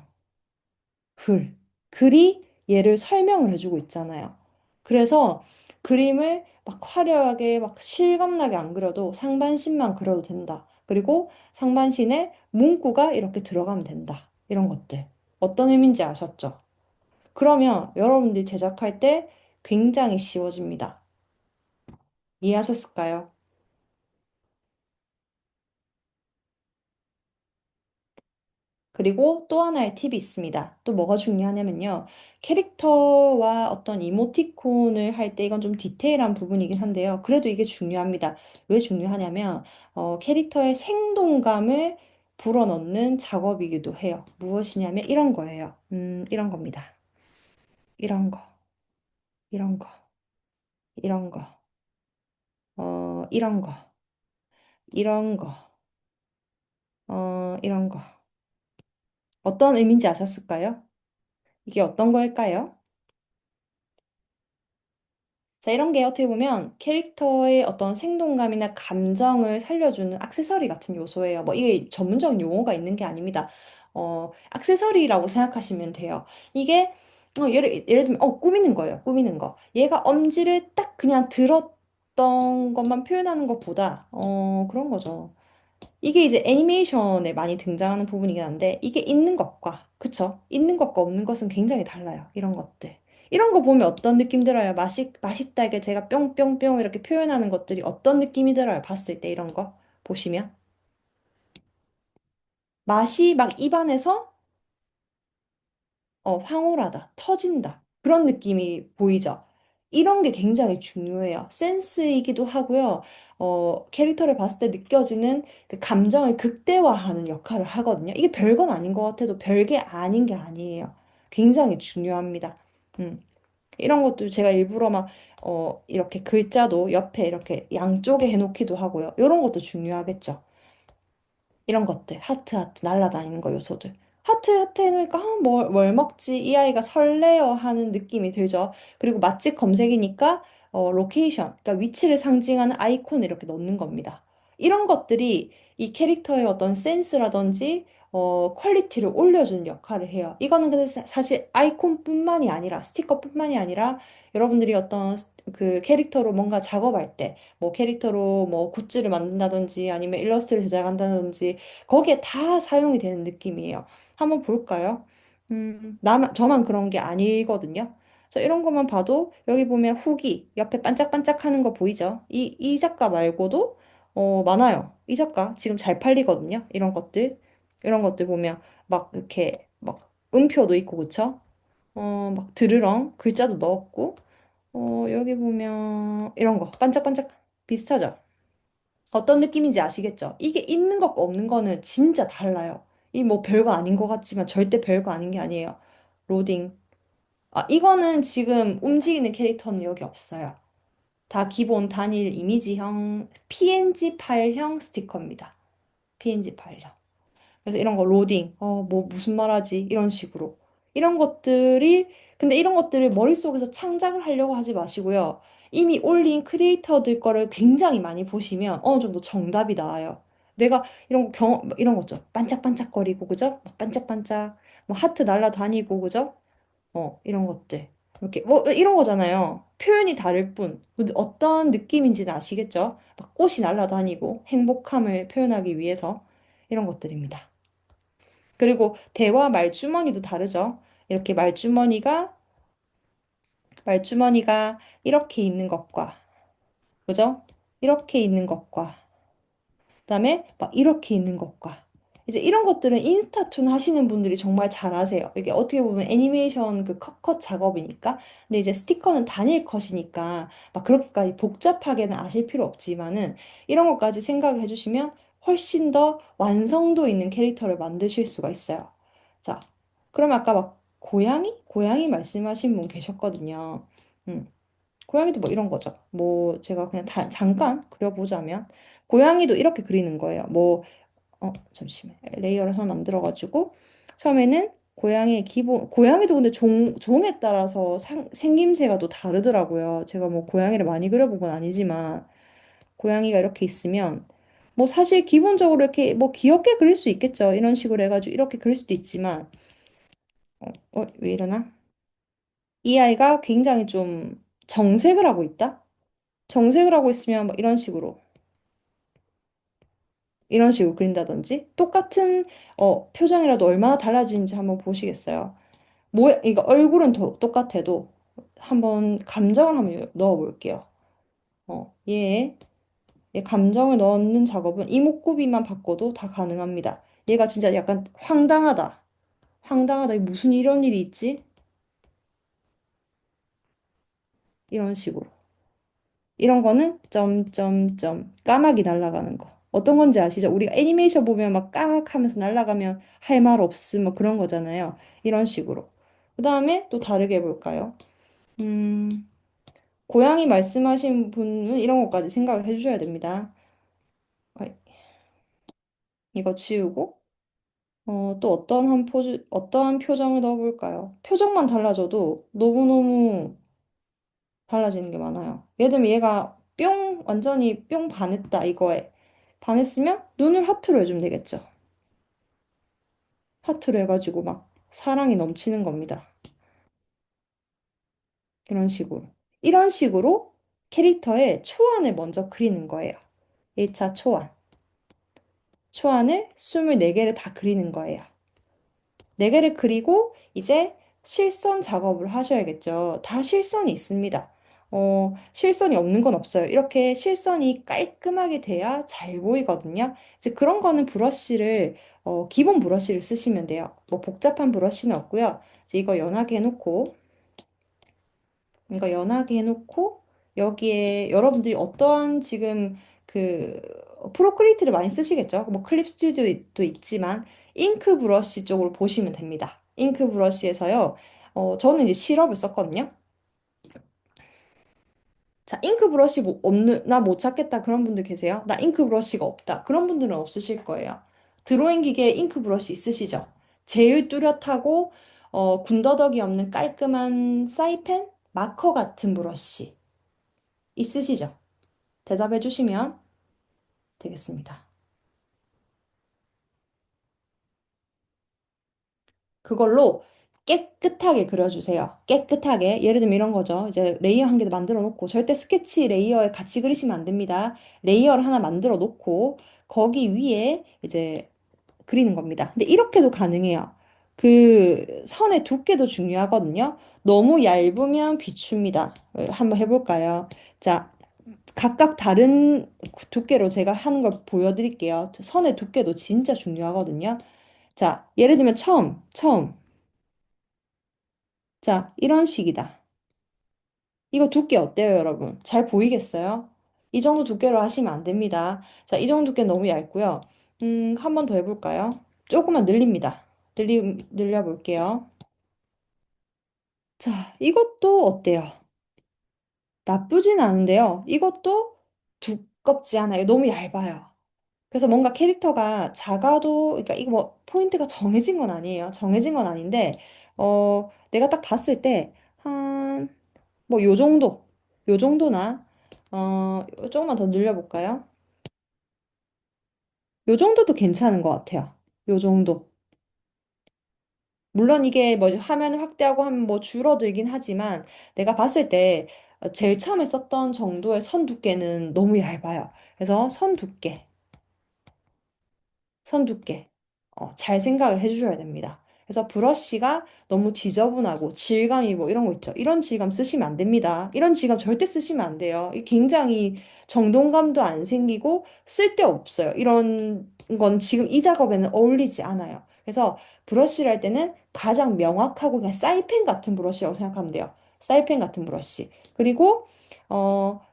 글. 글이 얘를 설명을 해주고 있잖아요. 그래서 그림을 막 화려하게 막 실감나게 안 그려도 상반신만 그려도 된다. 그리고 상반신에 문구가 이렇게 들어가면 된다. 이런 것들. 어떤 의미인지 아셨죠? 그러면 여러분들이 제작할 때 굉장히 쉬워집니다. 이해하셨을까요? 그리고 또 하나의 팁이 있습니다. 또 뭐가 중요하냐면요. 캐릭터와 어떤 이모티콘을 할 때 이건 좀 디테일한 부분이긴 한데요. 그래도 이게 중요합니다. 왜 중요하냐면, 캐릭터의 생동감을 불어넣는 작업이기도 해요. 무엇이냐면 이런 거예요. 이런 겁니다. 이런 거, 이런 거, 이런 거, 이런 거, 이런 거, 이런 거. 어떤 의미인지 아셨을까요? 이게 어떤 걸까요? 자, 이런 게 어떻게 보면 캐릭터의 어떤 생동감이나 감정을 살려주는 액세서리 같은 요소예요. 뭐 이게 전문적인 용어가 있는 게 아닙니다. 액세서리라고 생각하시면 돼요. 이게 예를 들면 꾸미는 거예요. 꾸미는 거. 얘가 엄지를 딱 그냥 들었던 것만 표현하는 것보다 그런 거죠. 이게 이제 애니메이션에 많이 등장하는 부분이긴 한데, 이게 있는 것과, 그쵸? 있는 것과 없는 것은 굉장히 달라요. 이런 것들. 이런 거 보면 어떤 느낌 들어요? 맛있다. 이게 제가 뿅뿅뿅 이렇게 표현하는 것들이 어떤 느낌이 들어요? 봤을 때 이런 거 보시면. 맛이 막 입안에서 황홀하다, 터진다. 그런 느낌이 보이죠? 이런 게 굉장히 중요해요. 센스이기도 하고요. 캐릭터를 봤을 때 느껴지는 그 감정을 극대화하는 역할을 하거든요. 이게 별건 아닌 것 같아도 별게 아닌 게 아니에요. 굉장히 중요합니다. 음. 이런 것도 제가 일부러 막, 이렇게 글자도 옆에 이렇게 양쪽에 해놓기도 하고요. 이런 것도 중요하겠죠. 이런 것들, 날라다니는 거 요소들. 하트 해놓으니까, 뭘 먹지? 이 아이가 설레어 하는 느낌이 들죠. 그리고 맛집 검색이니까, 로케이션, 그러니까 위치를 상징하는 아이콘을 이렇게 넣는 겁니다. 이런 것들이 이 캐릭터의 어떤 센스라든지, 퀄리티를 올려주는 역할을 해요. 이거는 근데 사실 아이콘뿐만이 아니라, 스티커뿐만이 아니라, 여러분들이 어떤 그 캐릭터로 뭔가 작업할 때, 뭐 캐릭터로 뭐 굿즈를 만든다든지 아니면 일러스트를 제작한다든지 거기에 다 사용이 되는 느낌이에요. 한번 볼까요? 저만 그런 게 아니거든요. 그래서 이런 것만 봐도 여기 보면 후기 옆에 반짝반짝하는 거 보이죠? 이 작가 말고도 많아요. 이 작가 지금 잘 팔리거든요. 이런 것들 보면 막 이렇게 막 음표도 있고 그쵸? 막 드르렁 글자도 넣었고 여기 보면 이런 거 반짝반짝 비슷하죠? 어떤 느낌인지 아시겠죠? 이게 있는 것과 없는 거는 진짜 달라요. 이 뭐 별거 아닌 것 같지만 절대 별거 아닌 게 아니에요. 로딩. 아, 이거는 지금 움직이는 캐릭터는 여기 없어요. 다 기본 단일 이미지형 PNG 파일형 스티커입니다. PNG 파일형. 그래서 이런 거 로딩, 뭐 무슨 말하지? 이런 식으로. 이런 것들이, 근데 이런 것들을 머릿속에서 창작을 하려고 하지 마시고요. 이미 올린 크리에이터들 거를 굉장히 많이 보시면 어느 정도 정답이 나와요. 내가 이런 거 이런 거 있죠. 반짝반짝거리고, 그죠? 막 반짝반짝, 뭐 하트 날라다니고, 그죠? 이런 것들. 이렇게, 뭐, 이런 거잖아요. 표현이 다를 뿐. 근데 어떤 느낌인지는 아시겠죠? 막 꽃이 날아다니고 행복함을 표현하기 위해서 이런 것들입니다. 그리고 대화 말주머니도 다르죠. 이렇게 말주머니가 이렇게 있는 것과, 그죠? 이렇게 있는 것과, 그다음에 막 이렇게 있는 것과 이제 이런 것들은 인스타툰 하시는 분들이 정말 잘하세요. 이게 어떻게 보면 애니메이션 그 컷 작업이니까. 근데 이제 스티커는 단일 컷이니까 막 그렇게까지 복잡하게는 아실 필요 없지만은 이런 것까지 생각을 해주시면 훨씬 더 완성도 있는 캐릭터를 만드실 수가 있어요. 자, 그럼 아까 막 고양이? 고양이 말씀하신 분 계셨거든요. 음. 고양이도 뭐 이런 거죠. 뭐 제가 그냥 잠깐 그려보자면 고양이도 이렇게 그리는 거예요. 뭐 잠시만 레이어를 하나 만들어가지고 처음에는 고양이의 기본 고양이도 근데 종에 따라서 생김새가 또 다르더라고요. 제가 뭐 고양이를 많이 그려본 건 아니지만 고양이가 이렇게 있으면 뭐 사실 기본적으로 이렇게 뭐 귀엽게 그릴 수 있겠죠. 이런 식으로 해가지고 이렇게 그릴 수도 있지만 왜 이러나? 이 아이가 굉장히 좀 정색을 하고 있다? 정색을 하고 있으면 뭐 이런 식으로 그린다든지 똑같은 표정이라도 얼마나 달라지는지 한번 보시겠어요? 이거 얼굴은 똑같아도 한번 감정을 한번 넣어 볼게요. 얘 감정을 넣는 작업은 이목구비만 바꿔도 다 가능합니다. 얘가 진짜 약간 황당하다. 황당하다. 이게 무슨 이런 일이 있지? 이런 식으로. 이런 거는 점점점 까마귀 날아가는 거. 어떤 건지 아시죠? 우리가 애니메이션 보면 막 까악 하면서 날아가면 할 말 없음 뭐 그런 거잖아요. 이런 식으로. 그 다음에 또 다르게 해볼까요? 음, 고양이 말씀하신 분은 이런 것까지 생각을 해주셔야 됩니다. 어이, 이거 지우고, 또 어떠한 표정을 넣어볼까요? 표정만 달라져도 너무너무 달라지는 게 많아요. 예를 들면 얘가 완전히 뿅 반했다, 이거에. 반했으면 눈을 하트로 해주면 되겠죠. 하트로 해가지고 막 사랑이 넘치는 겁니다. 이런 식으로. 이런 식으로 캐릭터의 초안을 먼저 그리는 거예요. 1차 초안. 초안을 24개를 다 그리는 거예요. 4개를 그리고 이제 실선 작업을 하셔야겠죠. 다 실선이 있습니다. 실선이 없는 건 없어요. 이렇게 실선이 깔끔하게 돼야 잘 보이거든요. 이제 그런 거는 기본 브러쉬를 쓰시면 돼요. 뭐 복잡한 브러쉬는 없고요. 이제 이거 연하게 해놓고, 여기에 여러분들이 어떠한 지금 그 프로크리에이트를 많이 쓰시겠죠? 뭐 클립 스튜디오도 있지만 잉크 브러쉬 쪽으로 보시면 됩니다. 잉크 브러쉬에서요. 저는 이제 시럽을 썼거든요. 자, 잉크 브러쉬 나 못 찾겠다 그런 분들 계세요? 나 잉크 브러쉬가 없다. 그런 분들은 없으실 거예요. 드로잉 기계에 잉크 브러쉬 있으시죠? 제일 뚜렷하고 군더더기 없는 깔끔한 사이펜 마커 같은 브러쉬 있으시죠? 대답해 주시면 되겠습니다. 그걸로 깨끗하게 그려주세요. 깨끗하게. 예를 들면 이런 거죠. 이제 레이어 한 개 만들어 놓고, 절대 스케치 레이어에 같이 그리시면 안 됩니다. 레이어를 하나 만들어 놓고, 거기 위에 이제 그리는 겁니다. 근데 이렇게도 가능해요. 그 선의 두께도 중요하거든요. 너무 얇으면 비춥니다. 한번 해볼까요? 자, 각각 다른 두께로 제가 하는 걸 보여드릴게요. 선의 두께도 진짜 중요하거든요. 자, 예를 들면 처음. 자, 이런 식이다. 이거 두께 어때요, 여러분? 잘 보이겠어요? 이 정도 두께로 하시면 안 됩니다. 자, 이 정도 두께 너무 얇고요. 한 번 더 해볼까요? 조금만 늘립니다. 늘려볼게요. 자, 이것도 어때요? 나쁘진 않은데요. 이것도 두껍지 않아요. 너무 얇아요. 그래서 뭔가 캐릭터가 작아도, 그러니까 이거 뭐 포인트가 정해진 건 아니에요. 정해진 건 아닌데, 내가 딱 봤을 때, 한, 뭐 요 정도, 요 정도나, 조금만 더 늘려볼까요? 요 정도도 괜찮은 것 같아요. 요 정도. 물론 이게 뭐 화면을 확대하고 하면 뭐 줄어들긴 하지만 내가 봤을 때 제일 처음에 썼던 정도의 선 두께는 너무 얇아요. 그래서 선 두께, 선 두께. 잘 생각을 해주셔야 됩니다. 그래서 브러쉬가 너무 지저분하고 질감이 뭐 이런 거 있죠. 이런 질감 쓰시면 안 됩니다. 이런 질감 절대 쓰시면 안 돼요. 이 굉장히 정돈감도 안 생기고 쓸데없어요. 이런 건 지금 이 작업에는 어울리지 않아요. 그래서 브러쉬를 할 때는 가장 명확하고 그냥 사이펜 같은 브러쉬라고 생각하면 돼요. 사이펜 같은 브러쉬. 그리고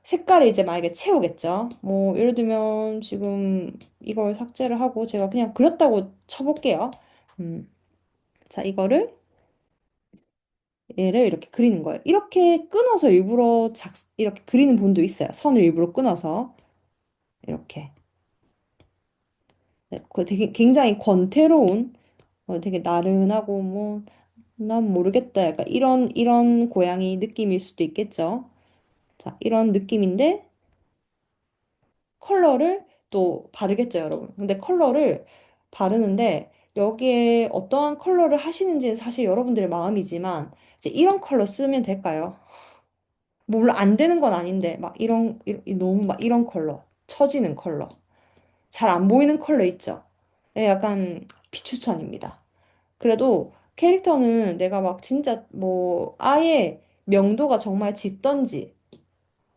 색깔을 이제 만약에 채우겠죠. 뭐 예를 들면 지금 이걸 삭제를 하고 제가 그냥 그렸다고 쳐볼게요. 음, 자, 이거를 얘를 이렇게 그리는 거예요. 이렇게 끊어서 일부러 이렇게 그리는 분도 있어요. 선을 일부러 끊어서 이렇게. 네, 그 되게 굉장히 권태로운, 되게 나른하고 뭐 난 모르겠다. 약간 이런 고양이 느낌일 수도 있겠죠. 자, 이런 느낌인데 컬러를 또 바르겠죠, 여러분. 근데 컬러를 바르는데 여기에 어떠한 컬러를 하시는지는 사실 여러분들의 마음이지만 이제 이런 컬러 쓰면 될까요? 뭐 물론 안 되는 건 아닌데 막 너무 막 이런 컬러, 처지는 컬러, 잘 안 보이는 컬러 있죠. 예, 약간 비추천입니다. 그래도 캐릭터는 내가 막 진짜 뭐 아예 명도가 정말 짙던지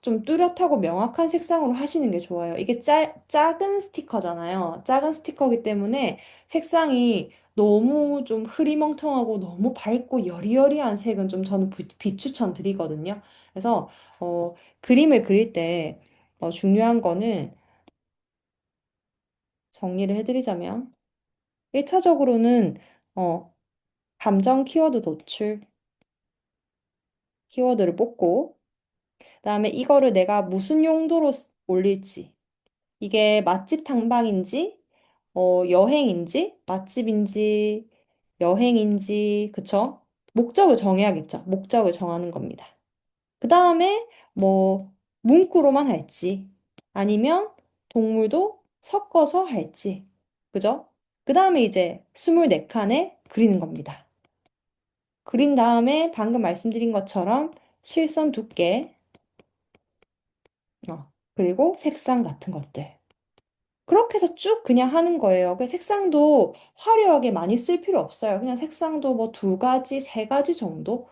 좀 뚜렷하고 명확한 색상으로 하시는 게 좋아요. 이게 작은 스티커잖아요. 작은 스티커이기 때문에 색상이 너무 좀 흐리멍텅하고 너무 밝고 여리여리한 색은 좀 저는 비추천 드리거든요. 그래서 그림을 그릴 때 중요한 거는 정리를 해드리자면 1차적으로는 어, 감정 키워드 도출, 키워드를 뽑고 그다음에 이거를 내가 무슨 용도로 올릴지 이게 맛집 탐방인지, 여행인지, 맛집인지, 여행인지, 그쵸? 목적을 정해야겠죠. 목적을 정하는 겁니다. 그 다음에 뭐 문구로만 할지, 아니면 동물도 섞어서 할지, 그죠? 그 다음에 이제 24칸에 그리는 겁니다. 그린 다음에 방금 말씀드린 것처럼 실선 두께, 그리고 색상 같은 것들. 그렇게 해서 쭉 그냥 하는 거예요. 그 색상도 화려하게 많이 쓸 필요 없어요. 그냥 색상도 뭐 두 가지, 세 가지 정도?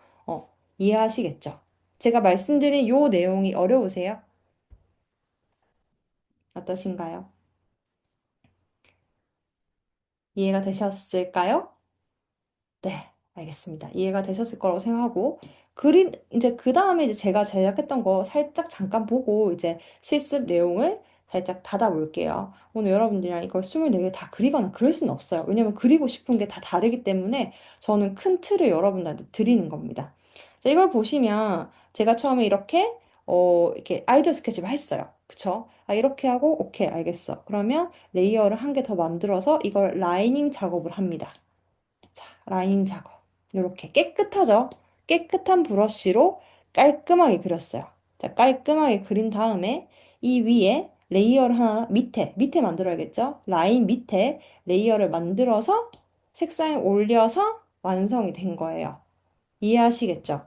이해하시겠죠? 제가 말씀드린 요 내용이 어려우세요? 어떠신가요? 이해가 되셨을까요? 네, 알겠습니다. 이해가 되셨을 거라고 생각하고, 이제 그 다음에 이제 제가 제작했던 거 살짝 잠깐 보고, 이제 실습 내용을 살짝 닫아볼게요. 오늘 여러분들이랑 이걸 24개 다 그리거나 그럴 수는 없어요. 왜냐면 그리고 싶은 게 다 다르기 때문에 저는 큰 틀을 여러분들한테 드리는 겁니다. 자, 이걸 보시면 제가 처음에 이렇게 아이디어 스케치를 했어요. 그쵸? 아, 이렇게 하고, 오케이, 알겠어. 그러면 레이어를 한 개 더 만들어서 이걸 라이닝 작업을 합니다. 자, 라인 작업. 이렇게 깨끗하죠? 깨끗한 브러쉬로 깔끔하게 그렸어요. 자, 깔끔하게 그린 다음에 이 위에 레이어를 하나 밑에 만들어야겠죠? 라인 밑에 레이어를 만들어서 색상에 올려서 완성이 된 거예요. 이해하시겠죠?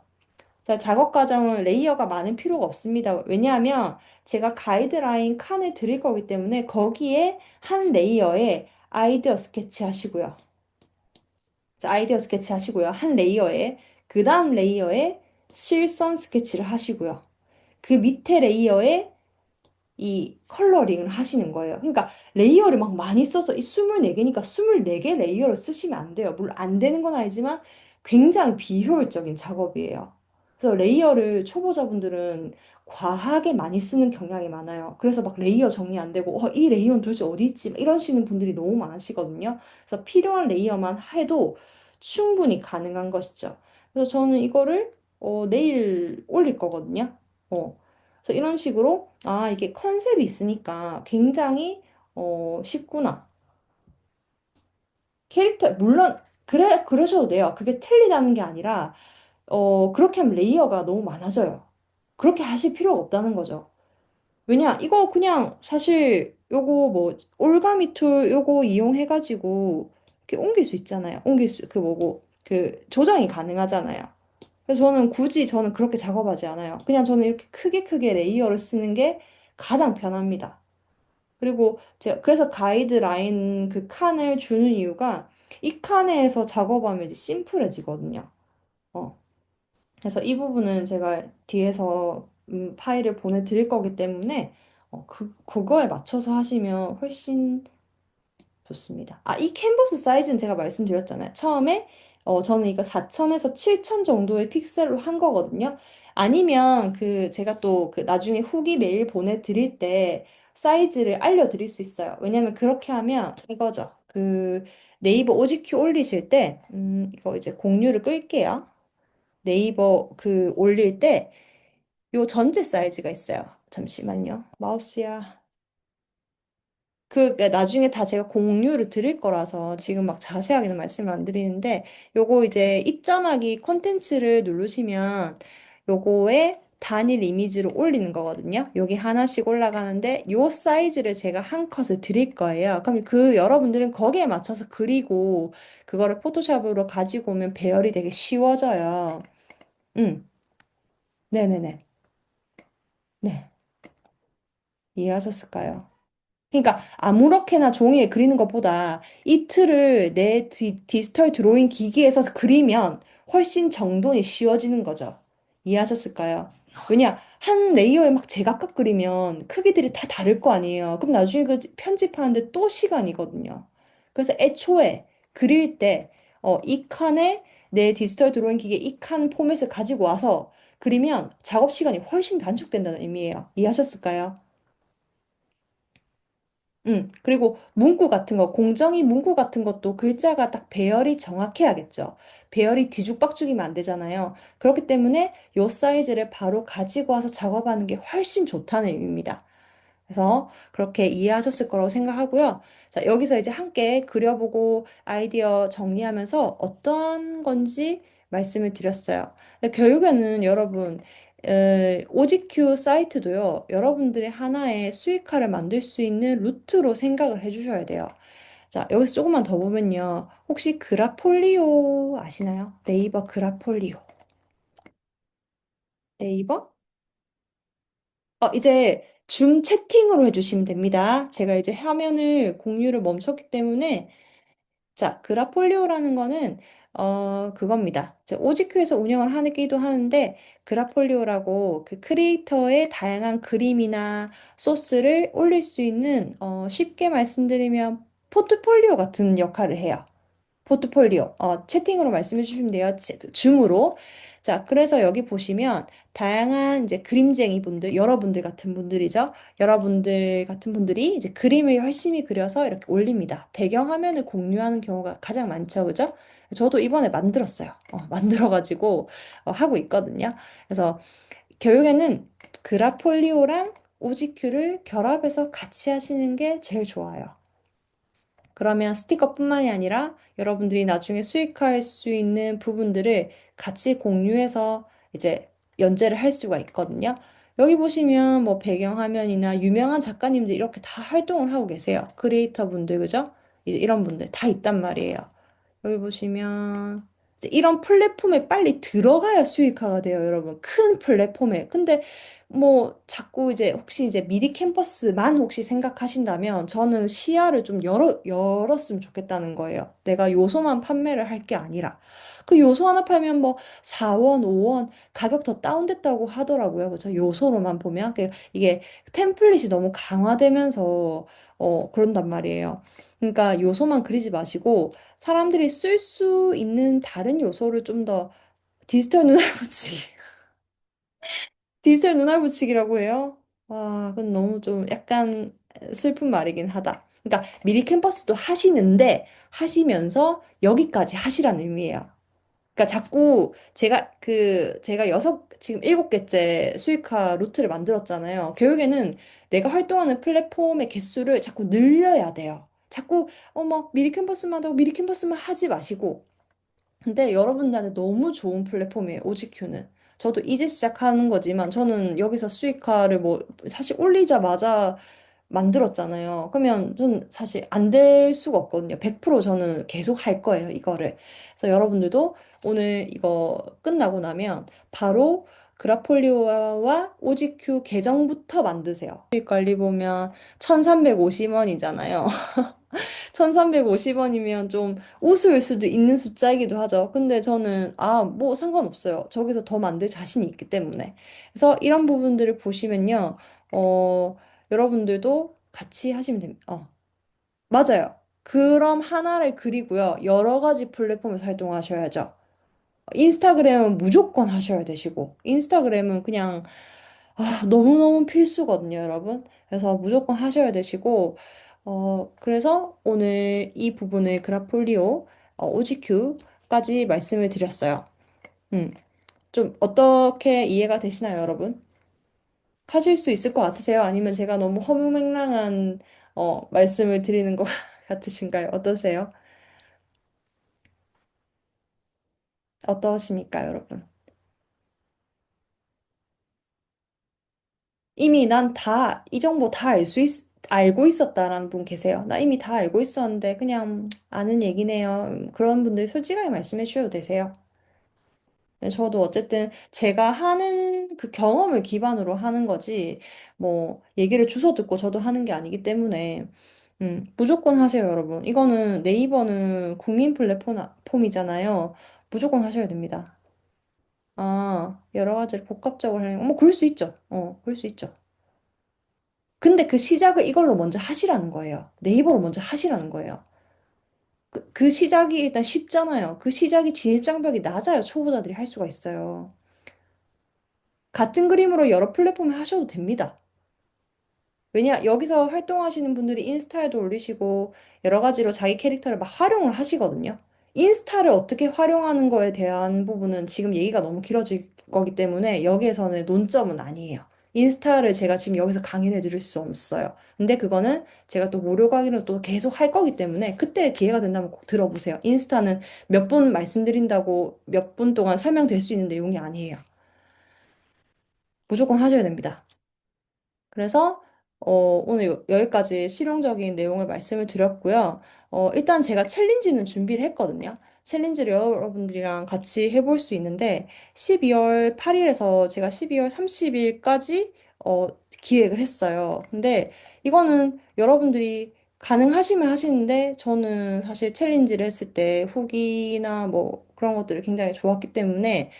자, 작업 과정은 레이어가 많은 필요가 없습니다. 왜냐하면 제가 가이드라인 칸을 드릴 거기 때문에 거기에 한 레이어에 아이디어 스케치 하시고요. 자, 아이디어 스케치 하시고요. 한 레이어에, 그 다음 레이어에 실선 스케치를 하시고요. 그 밑에 레이어에 이 컬러링을 하시는 거예요. 그러니까 레이어를 막 많이 써서 이 24개니까 24개 레이어를 쓰시면 안 돼요. 물론 안 되는 건 알지만 굉장히 비효율적인 작업이에요. 그래서 레이어를 초보자분들은 과하게 많이 쓰는 경향이 많아요. 그래서 막 레이어 정리 안 되고, 이 레이어는 도대체 어디 있지? 막 이러시는 분들이 너무 많으시거든요. 그래서 필요한 레이어만 해도 충분히 가능한 것이죠. 그래서 저는 이거를 내일 올릴 거거든요. 어. 그래서 이런 식으로, 아, 이게 컨셉이 있으니까 굉장히, 쉽구나. 물론, 그러셔도 돼요. 그게 틀리다는 게 아니라, 그렇게 하면 레이어가 너무 많아져요. 그렇게 하실 필요가 없다는 거죠. 왜냐, 이거 그냥 사실 요거 뭐 올가미 툴 요거 이용해가지고 이렇게 옮길 수 있잖아요. 그 뭐고 그 조정이 가능하잖아요. 그래서 저는 그렇게 작업하지 않아요. 그냥 저는 이렇게 크게 크게 레이어를 쓰는 게 가장 편합니다. 그리고 제가 그래서 가이드라인 그 칸을 주는 이유가 이 칸에서 작업하면 이제 심플해지거든요. 어. 그래서 이 부분은 제가 뒤에서 파일을 보내드릴 거기 때문에 그거에 맞춰서 하시면 훨씬 좋습니다. 아, 이 캔버스 사이즈는 제가 말씀드렸잖아요. 처음에 저는 이거 4000에서 7000 정도의 픽셀로 한 거거든요. 아니면 제가 또 그 나중에 후기 메일 보내드릴 때 사이즈를 알려드릴 수 있어요. 왜냐면 그렇게 하면 이거죠. 네이버 오지큐 올리실 때 이거 이제 공유를 끌게요. 네이버 올릴 때 요 전체 사이즈가 있어요. 잠시만요. 마우스야. 나중에 다 제가 공유를 드릴 거라서 지금 막 자세하게는 말씀을 안 드리는데 요거 이제 입점하기 콘텐츠를 누르시면 요거에 단일 이미지로 올리는 거거든요. 여기 하나씩 올라가는데 요 사이즈를 제가 한 컷을 드릴 거예요. 그럼 여러분들은 거기에 맞춰서 그리고 그거를 포토샵으로 가지고 오면 배열이 되게 쉬워져요. 음, 네네네. 네. 이해하셨을까요? 그러니까 아무렇게나 종이에 그리는 것보다 이 틀을 내 디지털 드로잉 기기에서 그리면 훨씬 정돈이 쉬워지는 거죠. 이해하셨을까요? 왜냐, 한 레이어에 막 제각각 그리면 크기들이 다 다를 거 아니에요. 그럼 나중에 그 편집하는데 또 시간이거든요. 그래서 애초에 그릴 때, 이 칸에 내 디지털 드로잉 기기에 이 칸 포맷을 가지고 와서 그리면 작업 시간이 훨씬 단축된다는 의미예요. 이해하셨을까요? 그리고 문구 같은 거, 공정위 문구 같은 것도 글자가 딱 배열이 정확해야겠죠. 배열이 뒤죽박죽이면 안 되잖아요. 그렇기 때문에 요 사이즈를 바로 가지고 와서 작업하는 게 훨씬 좋다는 의미입니다. 그래서 그렇게 이해하셨을 거라고 생각하고요. 자, 여기서 이제 함께 그려보고 아이디어 정리하면서 어떤 건지 말씀을 드렸어요. 근데 결국에는 여러분, 오지큐 사이트도요, 여러분들의 하나의 수익화를 만들 수 있는 루트로 생각을 해주셔야 돼요. 자, 여기서 조금만 더 보면요. 혹시 그라폴리오 아시나요? 네이버 그라폴리오. 네이버? 이제 줌 채팅으로 해주시면 됩니다. 제가 이제 화면을 공유를 멈췄기 때문에 자, 그라폴리오라는 거는 그겁니다. 이제 오지큐에서 운영을 하기도 하는데 그라폴리오라고 그 크리에이터의 다양한 그림이나 소스를 올릴 수 있는 쉽게 말씀드리면 포트폴리오 같은 역할을 해요. 포트폴리오. 채팅으로 말씀해 주시면 돼요. 줌으로. 자, 그래서 여기 보시면 다양한 이제 그림쟁이 분들, 여러분들 같은 분들이죠. 여러분들 같은 분들이 이제 그림을 열심히 그려서 이렇게 올립니다. 배경화면을 공유하는 경우가 가장 많죠. 그죠? 저도 이번에 만들었어요. 만들어가지고 하고 있거든요. 그래서 결국에는 그라폴리오랑 오지큐를 결합해서 같이 하시는 게 제일 좋아요. 그러면 스티커뿐만이 아니라 여러분들이 나중에 수익화할 수 있는 부분들을 같이 공유해서 이제 연재를 할 수가 있거든요. 여기 보시면 뭐 배경화면이나 유명한 작가님들 이렇게 다 활동을 하고 계세요. 크리에이터 분들, 그죠? 이제 이런 분들 다 있단 말이에요. 여기 보시면 이제 이런 플랫폼에 빨리 들어가야 수익화가 돼요, 여러분. 큰 플랫폼에. 근데 뭐 자꾸 이제 혹시 이제 미리 캠퍼스만 혹시 생각하신다면 저는 시야를 좀 열었으면 좋겠다는 거예요. 내가 요소만 판매를 할 게 아니라. 그 요소 하나 팔면 뭐 4원, 5원 가격 더 다운됐다고 하더라고요. 그죠? 요소로만 보면. 이게 템플릿이 너무 강화되면서 그런단 말이에요. 그러니까 요소만 그리지 마시고 사람들이 쓸 수 있는 다른 요소를 좀 더 디지털 눈알 붙이기. 디지털 눈알 붙이기라고 해요? 와, 그건 너무 좀 약간 슬픈 말이긴 하다. 그러니까 미리 캠퍼스도 하시는데 하시면서 여기까지 하시라는 의미예요. 그러니까 자꾸 제가 지금 7개째 수익화 루트를 만들었잖아요. 결국에는 내가 활동하는 플랫폼의 개수를 자꾸 늘려야 돼요. 자꾸 미리 캠퍼스만 하고 미리 캠퍼스만 하지 마시고. 근데 여러분들한테 너무 좋은 플랫폼이에요, 오지큐는. 저도 이제 시작하는 거지만 저는 여기서 수익화를 뭐 사실 올리자마자 만들었잖아요. 그러면 전 사실 안 될 수가 없거든요. 100% 저는 계속 할 거예요, 이거를. 그래서 여러분들도 오늘 이거 끝나고 나면 바로 그라폴리오와 오지큐 계정부터 만드세요. 수익 관리 보면 1350원이잖아요. 1350원이면 좀 우스울 수도 있는 숫자이기도 하죠. 근데 저는, 뭐 상관없어요. 저기서 더 만들 자신이 있기 때문에. 그래서 이런 부분들을 보시면요. 어, 여러분들도 같이 하시면 됩니다. 맞아요. 그럼 하나를 그리고요. 여러 가지 플랫폼에서 활동하셔야죠. 인스타그램은 무조건 하셔야 되시고, 인스타그램은 그냥 너무너무 필수거든요, 여러분. 그래서 무조건 하셔야 되시고, 그래서 오늘 이 부분을 그라폴리오, OGQ까지 말씀을 드렸어요. 음, 좀 어떻게 이해가 되시나요, 여러분? 하실 수 있을 것 같으세요? 아니면 제가 너무 허무맹랑한, 말씀을 드리는 것 같으신가요? 어떠세요? 어떠십니까, 여러분? 이미 난 다, 이 정보 다 알고 있었다라는 분 계세요. 나 이미 다 알고 있었는데 그냥 아는 얘기네요. 그런 분들 솔직하게 말씀해 주셔도 되세요. 네, 저도 어쨌든 제가 하는 그 경험을 기반으로 하는 거지, 뭐, 얘기를 주워 듣고 저도 하는 게 아니기 때문에, 무조건 하세요, 여러분. 이거는 네이버는 국민 플랫폼이잖아요. 무조건 하셔야 됩니다. 여러 가지를 복합적으로 하는, 뭐, 그럴 수 있죠. 그럴 수 있죠. 근데 그 시작을 이걸로 먼저 하시라는 거예요. 네이버로 먼저 하시라는 거예요. 그 시작이 일단 쉽잖아요. 그 시작이 진입장벽이 낮아요. 초보자들이 할 수가 있어요. 같은 그림으로 여러 플랫폼에 하셔도 됩니다. 왜냐, 여기서 활동하시는 분들이 인스타에도 올리시고 여러 가지로 자기 캐릭터를 막 활용을 하시거든요. 인스타를 어떻게 활용하는 거에 대한 부분은 지금 얘기가 너무 길어질 거기 때문에 여기에서는 논점은 아니에요. 인스타를 제가 지금 여기서 강의해 드릴 수 없어요. 근데 그거는 제가 또 무료 강의로 또 계속 할 거기 때문에 그때 기회가 된다면 꼭 들어보세요. 인스타는 몇 분 말씀드린다고 몇 분 동안 설명될 수 있는 내용이 아니에요. 무조건 하셔야 됩니다. 그래서 오늘 여기까지 실용적인 내용을 말씀을 드렸고요. 일단 제가 챌린지는 준비를 했거든요. 챌린지를 여러분들이랑 같이 해볼 수 있는데 12월 8일에서 제가 12월 30일까지 기획을 했어요. 근데 이거는 여러분들이 가능하시면 하시는데 저는 사실 챌린지를 했을 때 후기나 뭐 그런 것들을 굉장히 좋았기 때문에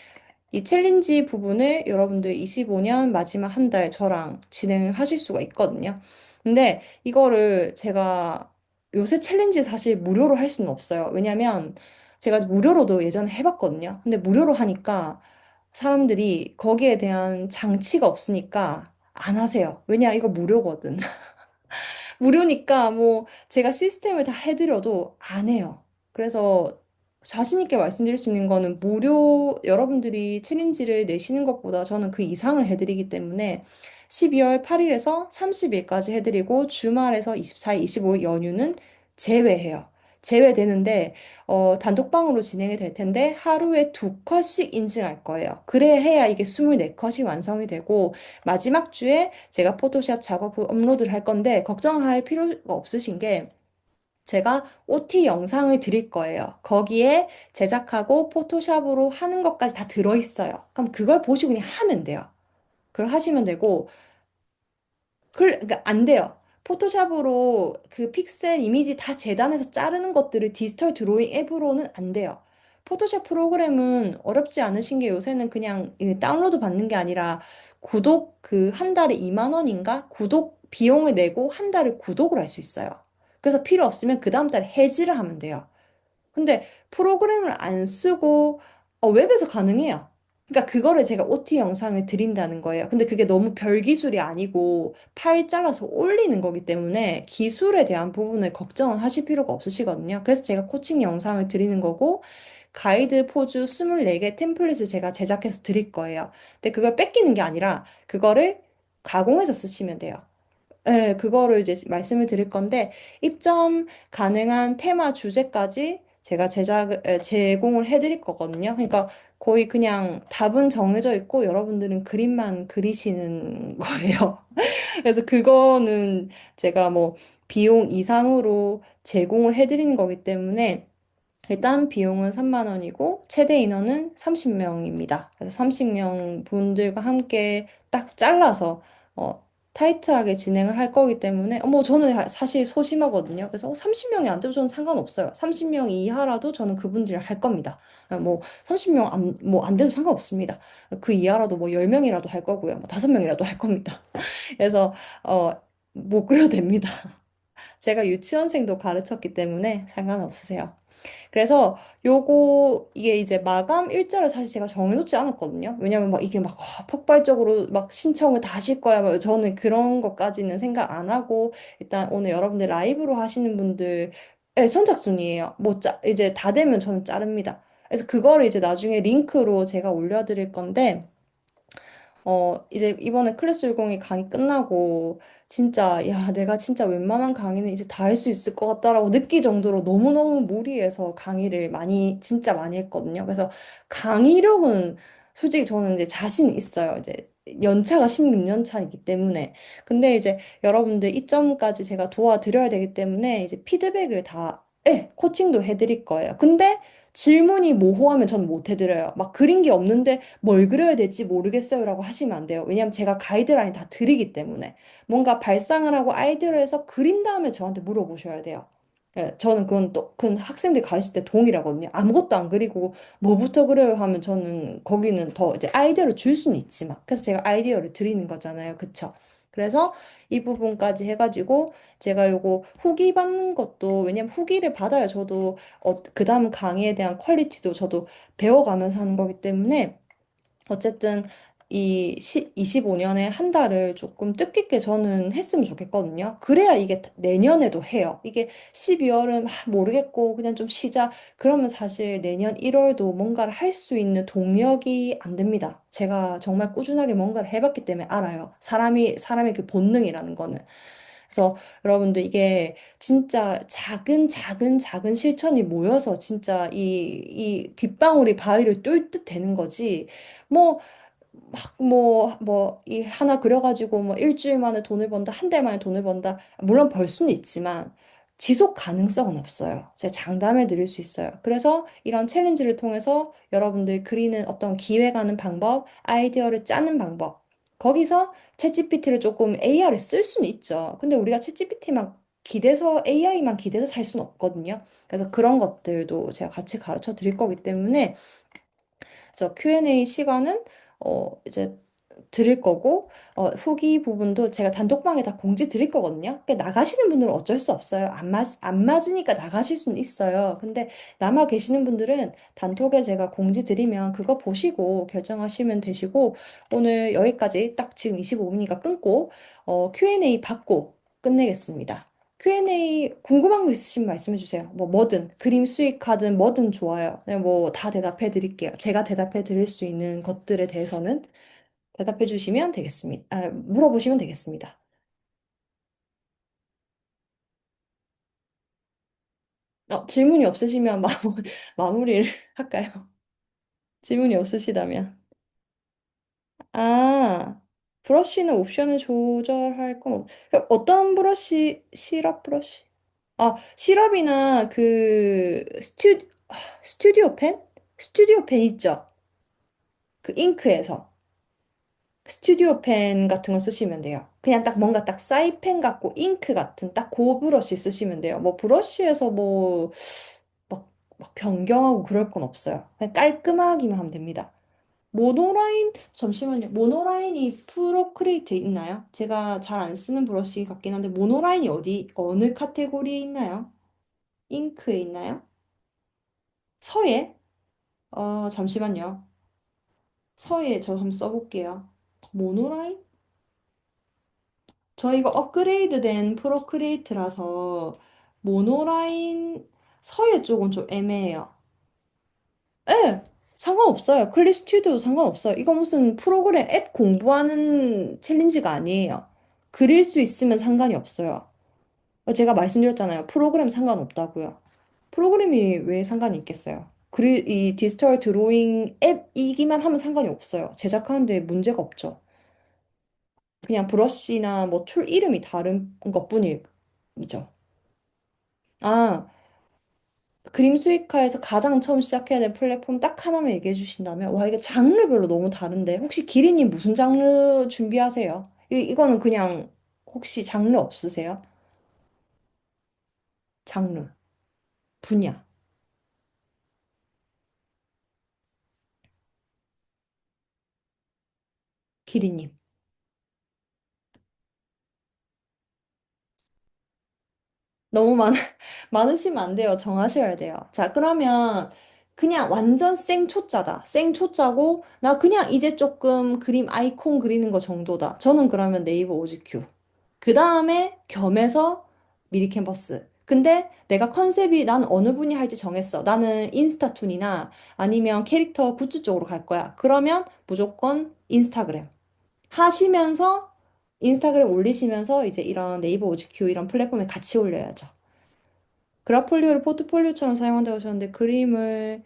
이 챌린지 부분을 여러분들 25년 마지막 한 달 저랑 진행을 하실 수가 있거든요. 근데 이거를 제가 요새 챌린지 사실 무료로 할 수는 없어요. 왜냐면 제가 무료로도 예전에 해봤거든요. 근데 무료로 하니까 사람들이 거기에 대한 장치가 없으니까 안 하세요. 왜냐, 이거 무료거든. 무료니까 뭐 제가 시스템을 다 해드려도 안 해요. 그래서 자신 있게 말씀드릴 수 있는 거는 무료 여러분들이 챌린지를 내시는 것보다 저는 그 이상을 해드리기 때문에 12월 8일에서 30일까지 해드리고 주말에서 24일, 25일 연휴는 제외해요. 제외되는데 단독방으로 진행이 될 텐데 하루에 2컷씩 인증할 거예요. 그래 해야 이게 24컷이 완성이 되고 마지막 주에 제가 포토샵 작업 업로드를 할 건데 걱정할 필요가 없으신 게 제가 OT 영상을 드릴 거예요. 거기에 제작하고 포토샵으로 하는 것까지 다 들어있어요. 그럼 그걸 보시고 그냥 하면 돼요. 그걸 하시면 되고 그러니까 안 돼요. 포토샵으로 그 픽셀 이미지 다 재단해서 자르는 것들을 디지털 드로잉 앱으로는 안 돼요. 포토샵 프로그램은 어렵지 않으신 게 요새는 그냥 이 다운로드 받는 게 아니라 구독 그 한 달에 2만 원인가? 구독 비용을 내고 한 달을 구독을 할 수 있어요. 그래서 필요 없으면 그 다음 달에 해지를 하면 돼요. 근데 프로그램을 안 쓰고 웹에서 가능해요. 그러니까 그거를 제가 OT 영상을 드린다는 거예요. 근데 그게 너무 별 기술이 아니고 파일 잘라서 올리는 거기 때문에 기술에 대한 부분을 걱정하실 필요가 없으시거든요. 그래서 제가 코칭 영상을 드리는 거고 가이드 포즈 24개 템플릿을 제가 제작해서 드릴 거예요. 근데 그걸 뺏기는 게 아니라 그거를 가공해서 쓰시면 돼요. 네, 그거를 이제 말씀을 드릴 건데, 입점 가능한 테마 주제까지 제가 제공을 해드릴 거거든요. 그러니까 거의 그냥 답은 정해져 있고, 여러분들은 그림만 그리시는 거예요. 그래서 그거는 제가 뭐 비용 이상으로 제공을 해드리는 거기 때문에, 일단 비용은 3만 원이고 최대 인원은 30명입니다. 그래서 30명 분들과 함께 딱 잘라서 타이트하게 진행을 할 거기 때문에 뭐 저는 사실 소심하거든요. 그래서 30명이 안 돼도 저는 상관없어요. 30명 이하라도 저는 그분들이랑 할 겁니다. 뭐 30명 안 돼도 상관없습니다. 그 이하라도 뭐 10명이라도 할 거고요. 뭐 5명이라도 할 겁니다. 그래서 어, 못 그려도 됩니다. 제가 유치원생도 가르쳤기 때문에 상관없으세요. 그래서 이게 이제 마감 일자를 사실 제가 정해놓지 않았거든요. 왜냐면 막 이게 막 폭발적으로 막 신청을 다 하실 거야. 막 저는 그런 것까지는 생각 안 하고 일단 오늘 여러분들 라이브로 하시는 분들 선착순이에요. 뭐 이제 다 되면 저는 자릅니다. 그래서 그거를 이제 나중에 링크로 제가 올려드릴 건데 이제 이번에 클래스 10이 강의 끝나고, 진짜, 야, 내가 진짜 웬만한 강의는 이제 다 할 수 있을 것 같다라고 느낄 정도로 너무너무 무리해서 강의를 진짜 많이 했거든요. 그래서 강의력은 솔직히 저는 이제 자신 있어요. 이제 연차가 16년 차이기 때문에. 근데 이제 여러분들 입점까지 제가 도와드려야 되기 때문에 이제 피드백을 코칭도 해드릴 거예요. 근데 질문이 모호하면 저는 못 해드려요. 막 그린 게 없는데 뭘 그려야 될지 모르겠어요라고 하시면 안 돼요. 왜냐하면 제가 가이드라인 다 드리기 때문에 뭔가 발상을 하고 아이디어를 해서 그린 다음에 저한테 물어보셔야 돼요. 예, 저는 그건 학생들 가르칠 때 동일하거든요. 아무것도 안 그리고 뭐부터 그려요 하면 저는 거기는 더 이제 아이디어를 줄 수는 있지만 그래서 제가 아이디어를 드리는 거잖아요. 그쵸? 그래서 이 부분까지 해가지고 제가 요거 후기 받는 것도 왜냐면 후기를 받아야 저도 그 다음 강의에 대한 퀄리티도 저도 배워가면서 하는 거기 때문에 어쨌든 25년에 한 달을 조금 뜻깊게 저는 했으면 좋겠거든요. 그래야 이게 내년에도 해요. 이게 12월은 모르겠고 그냥 좀 쉬자. 그러면 사실 내년 1월도 뭔가를 할 수 있는 동력이 안 됩니다. 제가 정말 꾸준하게 뭔가를 해봤기 때문에 알아요. 사람의 그 본능이라는 거는. 그래서 여러분들 이게 진짜 작은 실천이 모여서 진짜 이 빗방울이 바위를 뚫듯 되는 거지. 뭐, 이 하나 그려가지고 뭐 일주일 만에 돈을 번다, 한 달 만에 돈을 번다. 물론 벌 수는 있지만 지속 가능성은 없어요. 제가 장담해 드릴 수 있어요. 그래서 이런 챌린지를 통해서 여러분들 그리는 어떤 기획하는 방법, 아이디어를 짜는 방법, 거기서 챗GPT를 조금 AI를 쓸 수는 있죠. 근데 우리가 챗GPT만 기대서 AI만 기대서 살 수는 없거든요. 그래서 그런 것들도 제가 같이 가르쳐 드릴 거기 때문에 그래서 Q&A 시간은 이제 드릴 거고 후기 부분도 제가 단톡방에 다 공지 드릴 거거든요. 그러니까 나가시는 분들은 어쩔 수 없어요. 안 맞으니까 나가실 수는 있어요. 근데 남아 계시는 분들은 단톡에 제가 공지 드리면 그거 보시고 결정하시면 되시고 오늘 여기까지 딱 지금 25분이니까 끊고 Q&A 받고 끝내겠습니다. Q&A 궁금한 거 있으시면 말씀해 주세요. 뭐 뭐든 그림 수익하든 뭐든 좋아요. 뭐 다 대답해 드릴게요. 제가 대답해 드릴 수 있는 것들에 대해서는 대답해 주시면 되겠습니다. 물어보시면 되겠습니다. 질문이 없으시면 마무리를 할까요? 질문이 없으시다면. 아, 브러쉬는 옵션을 조절할 건 어떤 시럽 브러쉬? 시럽이나 스튜디오 펜? 스튜디오 펜 있죠? 그 잉크에서. 스튜디오 펜 같은 거 쓰시면 돼요. 그냥 딱 뭔가 딱 사이펜 같고 잉크 같은 딱 그 브러쉬 쓰시면 돼요. 뭐 브러쉬에서 막 변경하고 그럴 건 없어요. 그냥 깔끔하기만 하면 됩니다. 잠시만요. 모노라인이 프로크리에이트에 있나요? 제가 잘 안 쓰는 브러쉬 같긴 한데, 모노라인이 어느 카테고리에 있나요? 잉크에 있나요? 서예? 잠시만요. 서예 저 한번 써볼게요. 모노라인? 저 이거 업그레이드된 프로크리에이트라서 모노라인 서예 쪽은 좀 애매해요. 예, 상관없어요. 클립 스튜디오 상관없어요. 이거 무슨 프로그램 앱 공부하는 챌린지가 아니에요. 그릴 수 있으면 상관이 없어요. 제가 말씀드렸잖아요. 프로그램 상관없다고요. 프로그램이 왜 상관이 있겠어요? 이 디지털 드로잉 앱이기만 하면 상관이 없어요. 제작하는데 문제가 없죠. 그냥 브러쉬나 뭐 툴 이름이 다른 것뿐이죠. 아, 그림 수익화에서 가장 처음 시작해야 될 플랫폼 딱 하나만 얘기해 주신다면, 와, 이게 장르별로 너무 다른데, 혹시 기리님 무슨 장르 준비하세요? 이거는 그냥 혹시 장르 없으세요? 장르, 분야, 기리님. 너무 많으시면 안 돼요. 정하셔야 돼요. 자, 그러면 그냥 완전 생초짜다. 생초짜고, 나 그냥 이제 조금 그림 아이콘 그리는 거 정도다. 저는 그러면 네이버 오지큐. 그 다음에 겸해서 미리 캔버스. 근데 내가 컨셉이 난 어느 분이 할지 정했어. 나는 인스타툰이나 아니면 캐릭터 굿즈 쪽으로 갈 거야. 그러면 무조건 인스타그램. 하시면서 인스타그램 올리시면서 이제 이런 네이버 오지큐 이런 플랫폼에 같이 올려야죠. 그라폴리오를 포트폴리오처럼 사용한다고 하셨는데 그림을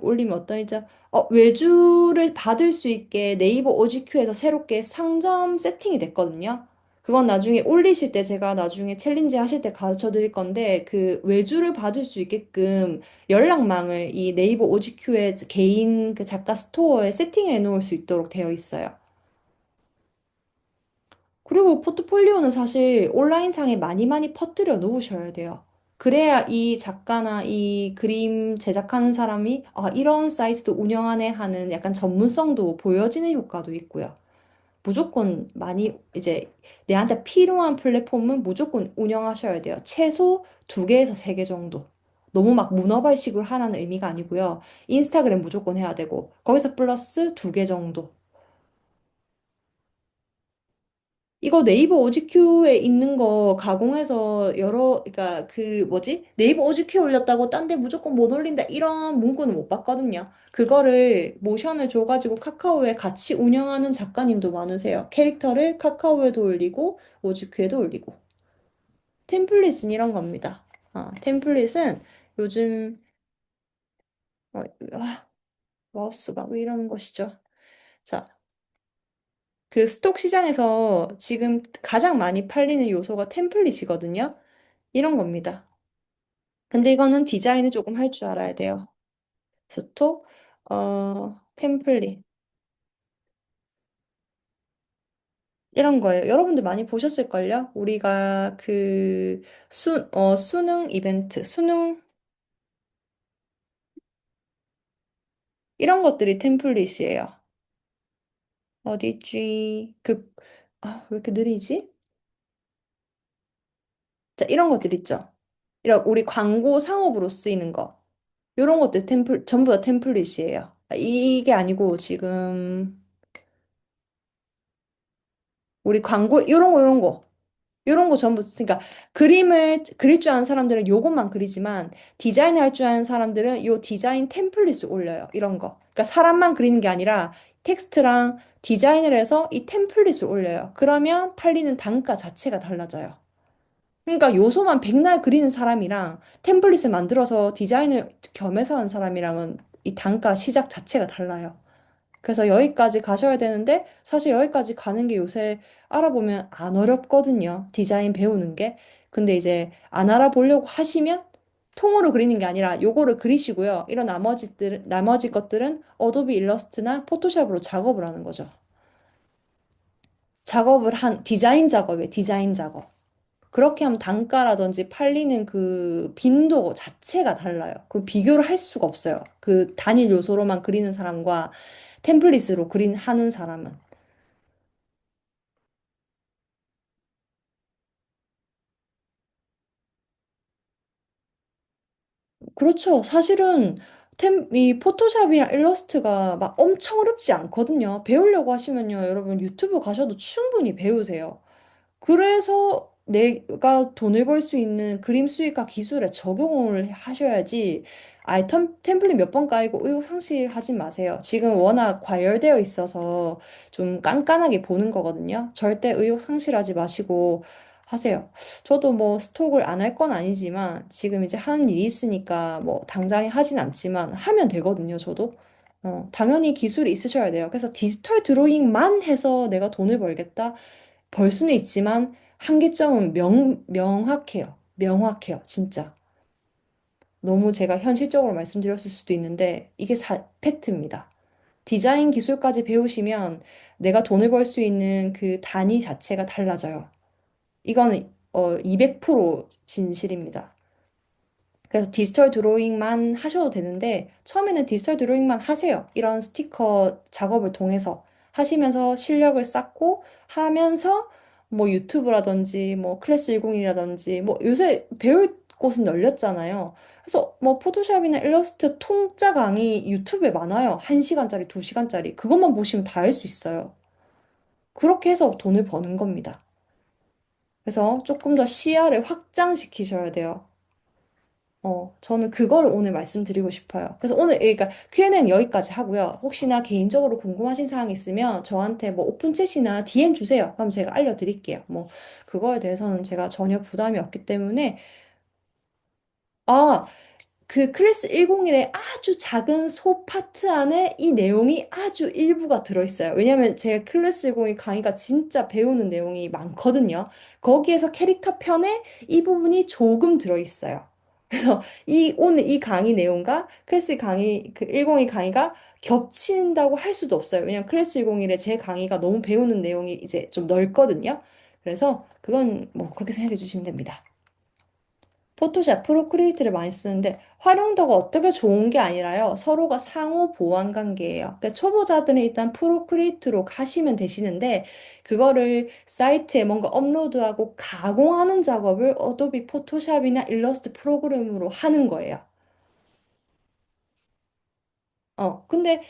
올리면 어떤 이제 외주를 받을 수 있게 네이버 오지큐에서 새롭게 상점 세팅이 됐거든요. 그건 나중에 올리실 때 제가 나중에 챌린지 하실 때 가르쳐 드릴 건데 그 외주를 받을 수 있게끔 연락망을 이 네이버 오지큐의 개인 그 작가 스토어에 세팅해 놓을 수 있도록 되어 있어요. 그리고 포트폴리오는 사실 온라인상에 많이 많이 퍼뜨려 놓으셔야 돼요. 그래야 이 작가나 이 그림 제작하는 사람이 이런 사이트도 운영하네 하는 약간 전문성도 보여지는 효과도 있고요. 무조건 많이 이제 내한테 필요한 플랫폼은 무조건 운영하셔야 돼요. 최소 두 개에서 세 개 정도. 너무 막 문어발식으로 하나는 의미가 아니고요. 인스타그램 무조건 해야 되고 거기서 플러스 두 개 정도. 이거 네이버 오지큐에 있는 거 가공해서 그러니까 그 뭐지? 네이버 오지큐에 올렸다고 딴데 무조건 못 올린다 이런 문구는 못 봤거든요. 그거를 모션을 줘가지고 카카오에 같이 운영하는 작가님도 많으세요. 캐릭터를 카카오에도 올리고 오지큐에도 올리고. 템플릿은 이런 겁니다. 템플릿은 요즘 어, 아, 마우스가 왜 이러는 것이죠? 자, 그 스톡 시장에서 지금 가장 많이 팔리는 요소가 템플릿이거든요. 이런 겁니다. 근데 이거는 디자인을 조금 할 줄 알아야 돼요. 스톡, 템플릿. 이런 거예요. 여러분들 많이 보셨을걸요? 우리가 그 수능 이벤트, 수능, 이런 것들이 템플릿이에요. 어디지? 왜 이렇게 느리지? 자, 이런 것들 있죠? 이런 우리 광고 상업으로 쓰이는 거. 이런 것들 전부 다 템플릿이에요. 이게 아니고 지금 우리 광고, 이런 거 전부, 그러니까 그림을 그릴 줄 아는 사람들은 요것만 그리지만 디자인을 할 줄 아는 사람들은 요 디자인 템플릿을 올려요. 이런 거. 그러니까 사람만 그리는 게 아니라 텍스트랑 디자인을 해서 이 템플릿을 올려요. 그러면 팔리는 단가 자체가 달라져요. 그러니까 요소만 백날 그리는 사람이랑 템플릿을 만들어서 디자인을 겸해서 한 사람이랑은 이 단가 시작 자체가 달라요. 그래서 여기까지 가셔야 되는데 사실 여기까지 가는 게 요새 알아보면 안 어렵거든요. 디자인 배우는 게. 근데 이제 안 알아보려고 하시면 통으로 그리는 게 아니라 요거를 그리시고요. 이런 나머지 것들은 어도비 일러스트나 포토샵으로 작업을 하는 거죠. 디자인 작업에 디자인 작업. 그렇게 하면 단가라든지 팔리는 그 빈도 자체가 달라요. 그 비교를 할 수가 없어요. 그 단일 요소로만 그리는 사람과 템플릿으로 하는 사람은. 그렇죠. 사실은 이 포토샵이랑 일러스트가 막 엄청 어렵지 않거든요. 배우려고 하시면요. 여러분 유튜브 가셔도 충분히 배우세요. 그래서 내가 돈을 벌 수 있는 그림 수익화 기술에 적용을 하셔야지. 아예 템플릿 몇 번 까이고 의욕 상실하지 마세요. 지금 워낙 과열되어 있어서 좀 깐깐하게 보는 거거든요. 절대 의욕 상실하지 마시고 하세요. 저도 뭐 스톡을 안 할 건 아니지만 지금 이제 하는 일이 있으니까 뭐 당장에 하진 않지만 하면 되거든요, 저도. 당연히 기술이 있으셔야 돼요. 그래서 디지털 드로잉만 해서 내가 돈을 벌겠다? 벌 수는 있지만 한계점은 명확해요. 명확해요. 진짜. 너무 제가 현실적으로 말씀드렸을 수도 있는데 이게 팩트입니다. 디자인 기술까지 배우시면 내가 돈을 벌 수 있는 그 단위 자체가 달라져요. 이거는 200% 진실입니다. 그래서 디지털 드로잉만 하셔도 되는데 처음에는 디지털 드로잉만 하세요. 이런 스티커 작업을 통해서 하시면서 실력을 쌓고 하면서 뭐 유튜브라든지 뭐 클래스 101이라든지 뭐 요새 배울 곳은 열렸잖아요. 그래서 뭐 포토샵이나 일러스트 통짜 강의 유튜브에 많아요. 1시간짜리, 2시간짜리. 그것만 보시면 다 할 수 있어요. 그렇게 해서 돈을 버는 겁니다. 그래서 조금 더 시야를 확장시키셔야 돼요. 저는 그거를 오늘 말씀드리고 싶어요. 그래서 오늘, 그러니까 Q&A는 여기까지 하고요. 혹시나 개인적으로 궁금하신 사항 있으면 저한테 뭐 오픈챗이나 DM 주세요. 그럼 제가 알려드릴게요. 뭐, 그거에 대해서는 제가 전혀 부담이 없기 때문에, 아, 그 클래스 101의 아주 작은 소 파트 안에 이 내용이 아주 일부가 들어있어요. 왜냐면 제 클래스 101 강의가 진짜 배우는 내용이 많거든요. 거기에서 캐릭터 편에 이 부분이 조금 들어있어요. 그래서 오늘 이 강의 내용과 클래스 강의, 그 102 강의가 겹친다고 할 수도 없어요. 왜냐면 클래스 101의 제 강의가 너무 배우는 내용이 이제 좀 넓거든요. 그래서 그건 뭐 그렇게 생각해 주시면 됩니다. 포토샵, 프로크리에이트를 많이 쓰는데 활용도가 어떻게 좋은 게 아니라요. 서로가 상호 보완 관계예요. 그러니까 초보자들은 일단 프로크리에이트로 가시면 되시는데 그거를 사이트에 뭔가 업로드하고 가공하는 작업을 어도비 포토샵이나 일러스트 프로그램으로 하는 거예요. 근데,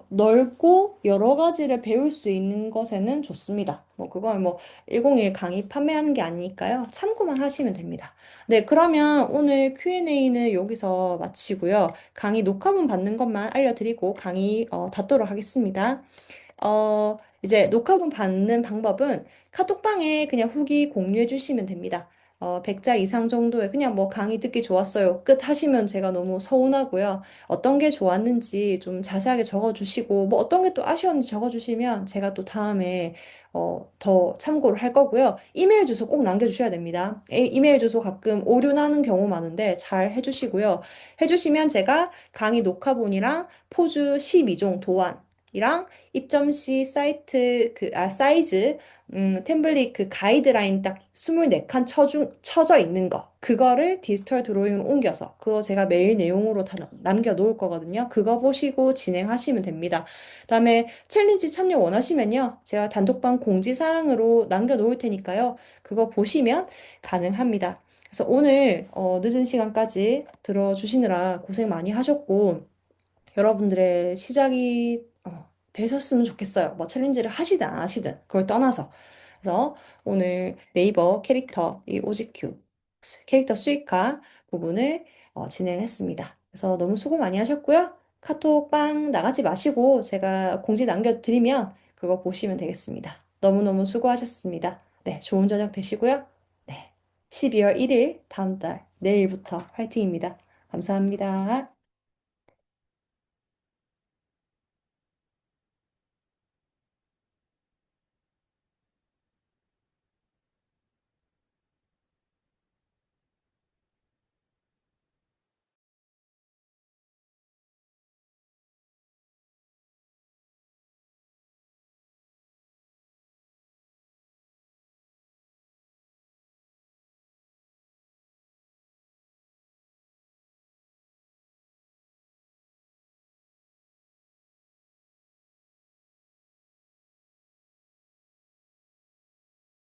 넓고 여러 가지를 배울 수 있는 것에는 좋습니다. 뭐, 그건 뭐, 101 강의 판매하는 게 아니니까요. 참고만 하시면 됩니다. 네, 그러면 오늘 Q&A는 여기서 마치고요. 강의 녹화본 받는 것만 알려드리고 강의, 닫도록 하겠습니다. 이제 녹화본 받는 방법은 카톡방에 그냥 후기 공유해 주시면 됩니다. 100자 이상 정도의 그냥 뭐 강의 듣기 좋았어요. 끝 하시면 제가 너무 서운하고요. 어떤 게 좋았는지 좀 자세하게 적어 주시고, 뭐 어떤 게 또 아쉬웠는지 적어 주시면 제가 또 다음에 더 참고를 할 거고요. 이메일 주소 꼭 남겨주셔야 됩니다. 이메일 주소 가끔 오류 나는 경우 많은데 잘 해주시고요. 해주시면 제가 강의 녹화본이랑 포즈 12종 도안, 입점 시 사이트 사이즈 템플릿 그 가이드라인 딱 24칸 쳐져 있는 거 그거를 디지털 드로잉으로 옮겨서 그거 제가 메일 내용으로 다 남겨 놓을 거거든요. 그거 보시고 진행하시면 됩니다. 그다음에 챌린지 참여 원하시면요. 제가 단톡방 공지사항으로 남겨 놓을 테니까요. 그거 보시면 가능합니다. 그래서 오늘 늦은 시간까지 들어주시느라 고생 많이 하셨고 여러분들의 시작이 되셨으면 좋겠어요. 뭐 챌린지를 하시든 안 하시든 그걸 떠나서. 그래서 오늘 네이버 캐릭터 이 오지큐 캐릭터 수익화 부분을 진행을 했습니다. 그래서 너무 수고 많이 하셨고요. 카톡 빵 나가지 마시고 제가 공지 남겨드리면 그거 보시면 되겠습니다. 너무너무 수고하셨습니다. 네, 좋은 저녁 되시고요. 네, 12월 1일 다음 달 내일부터 화이팅입니다. 감사합니다.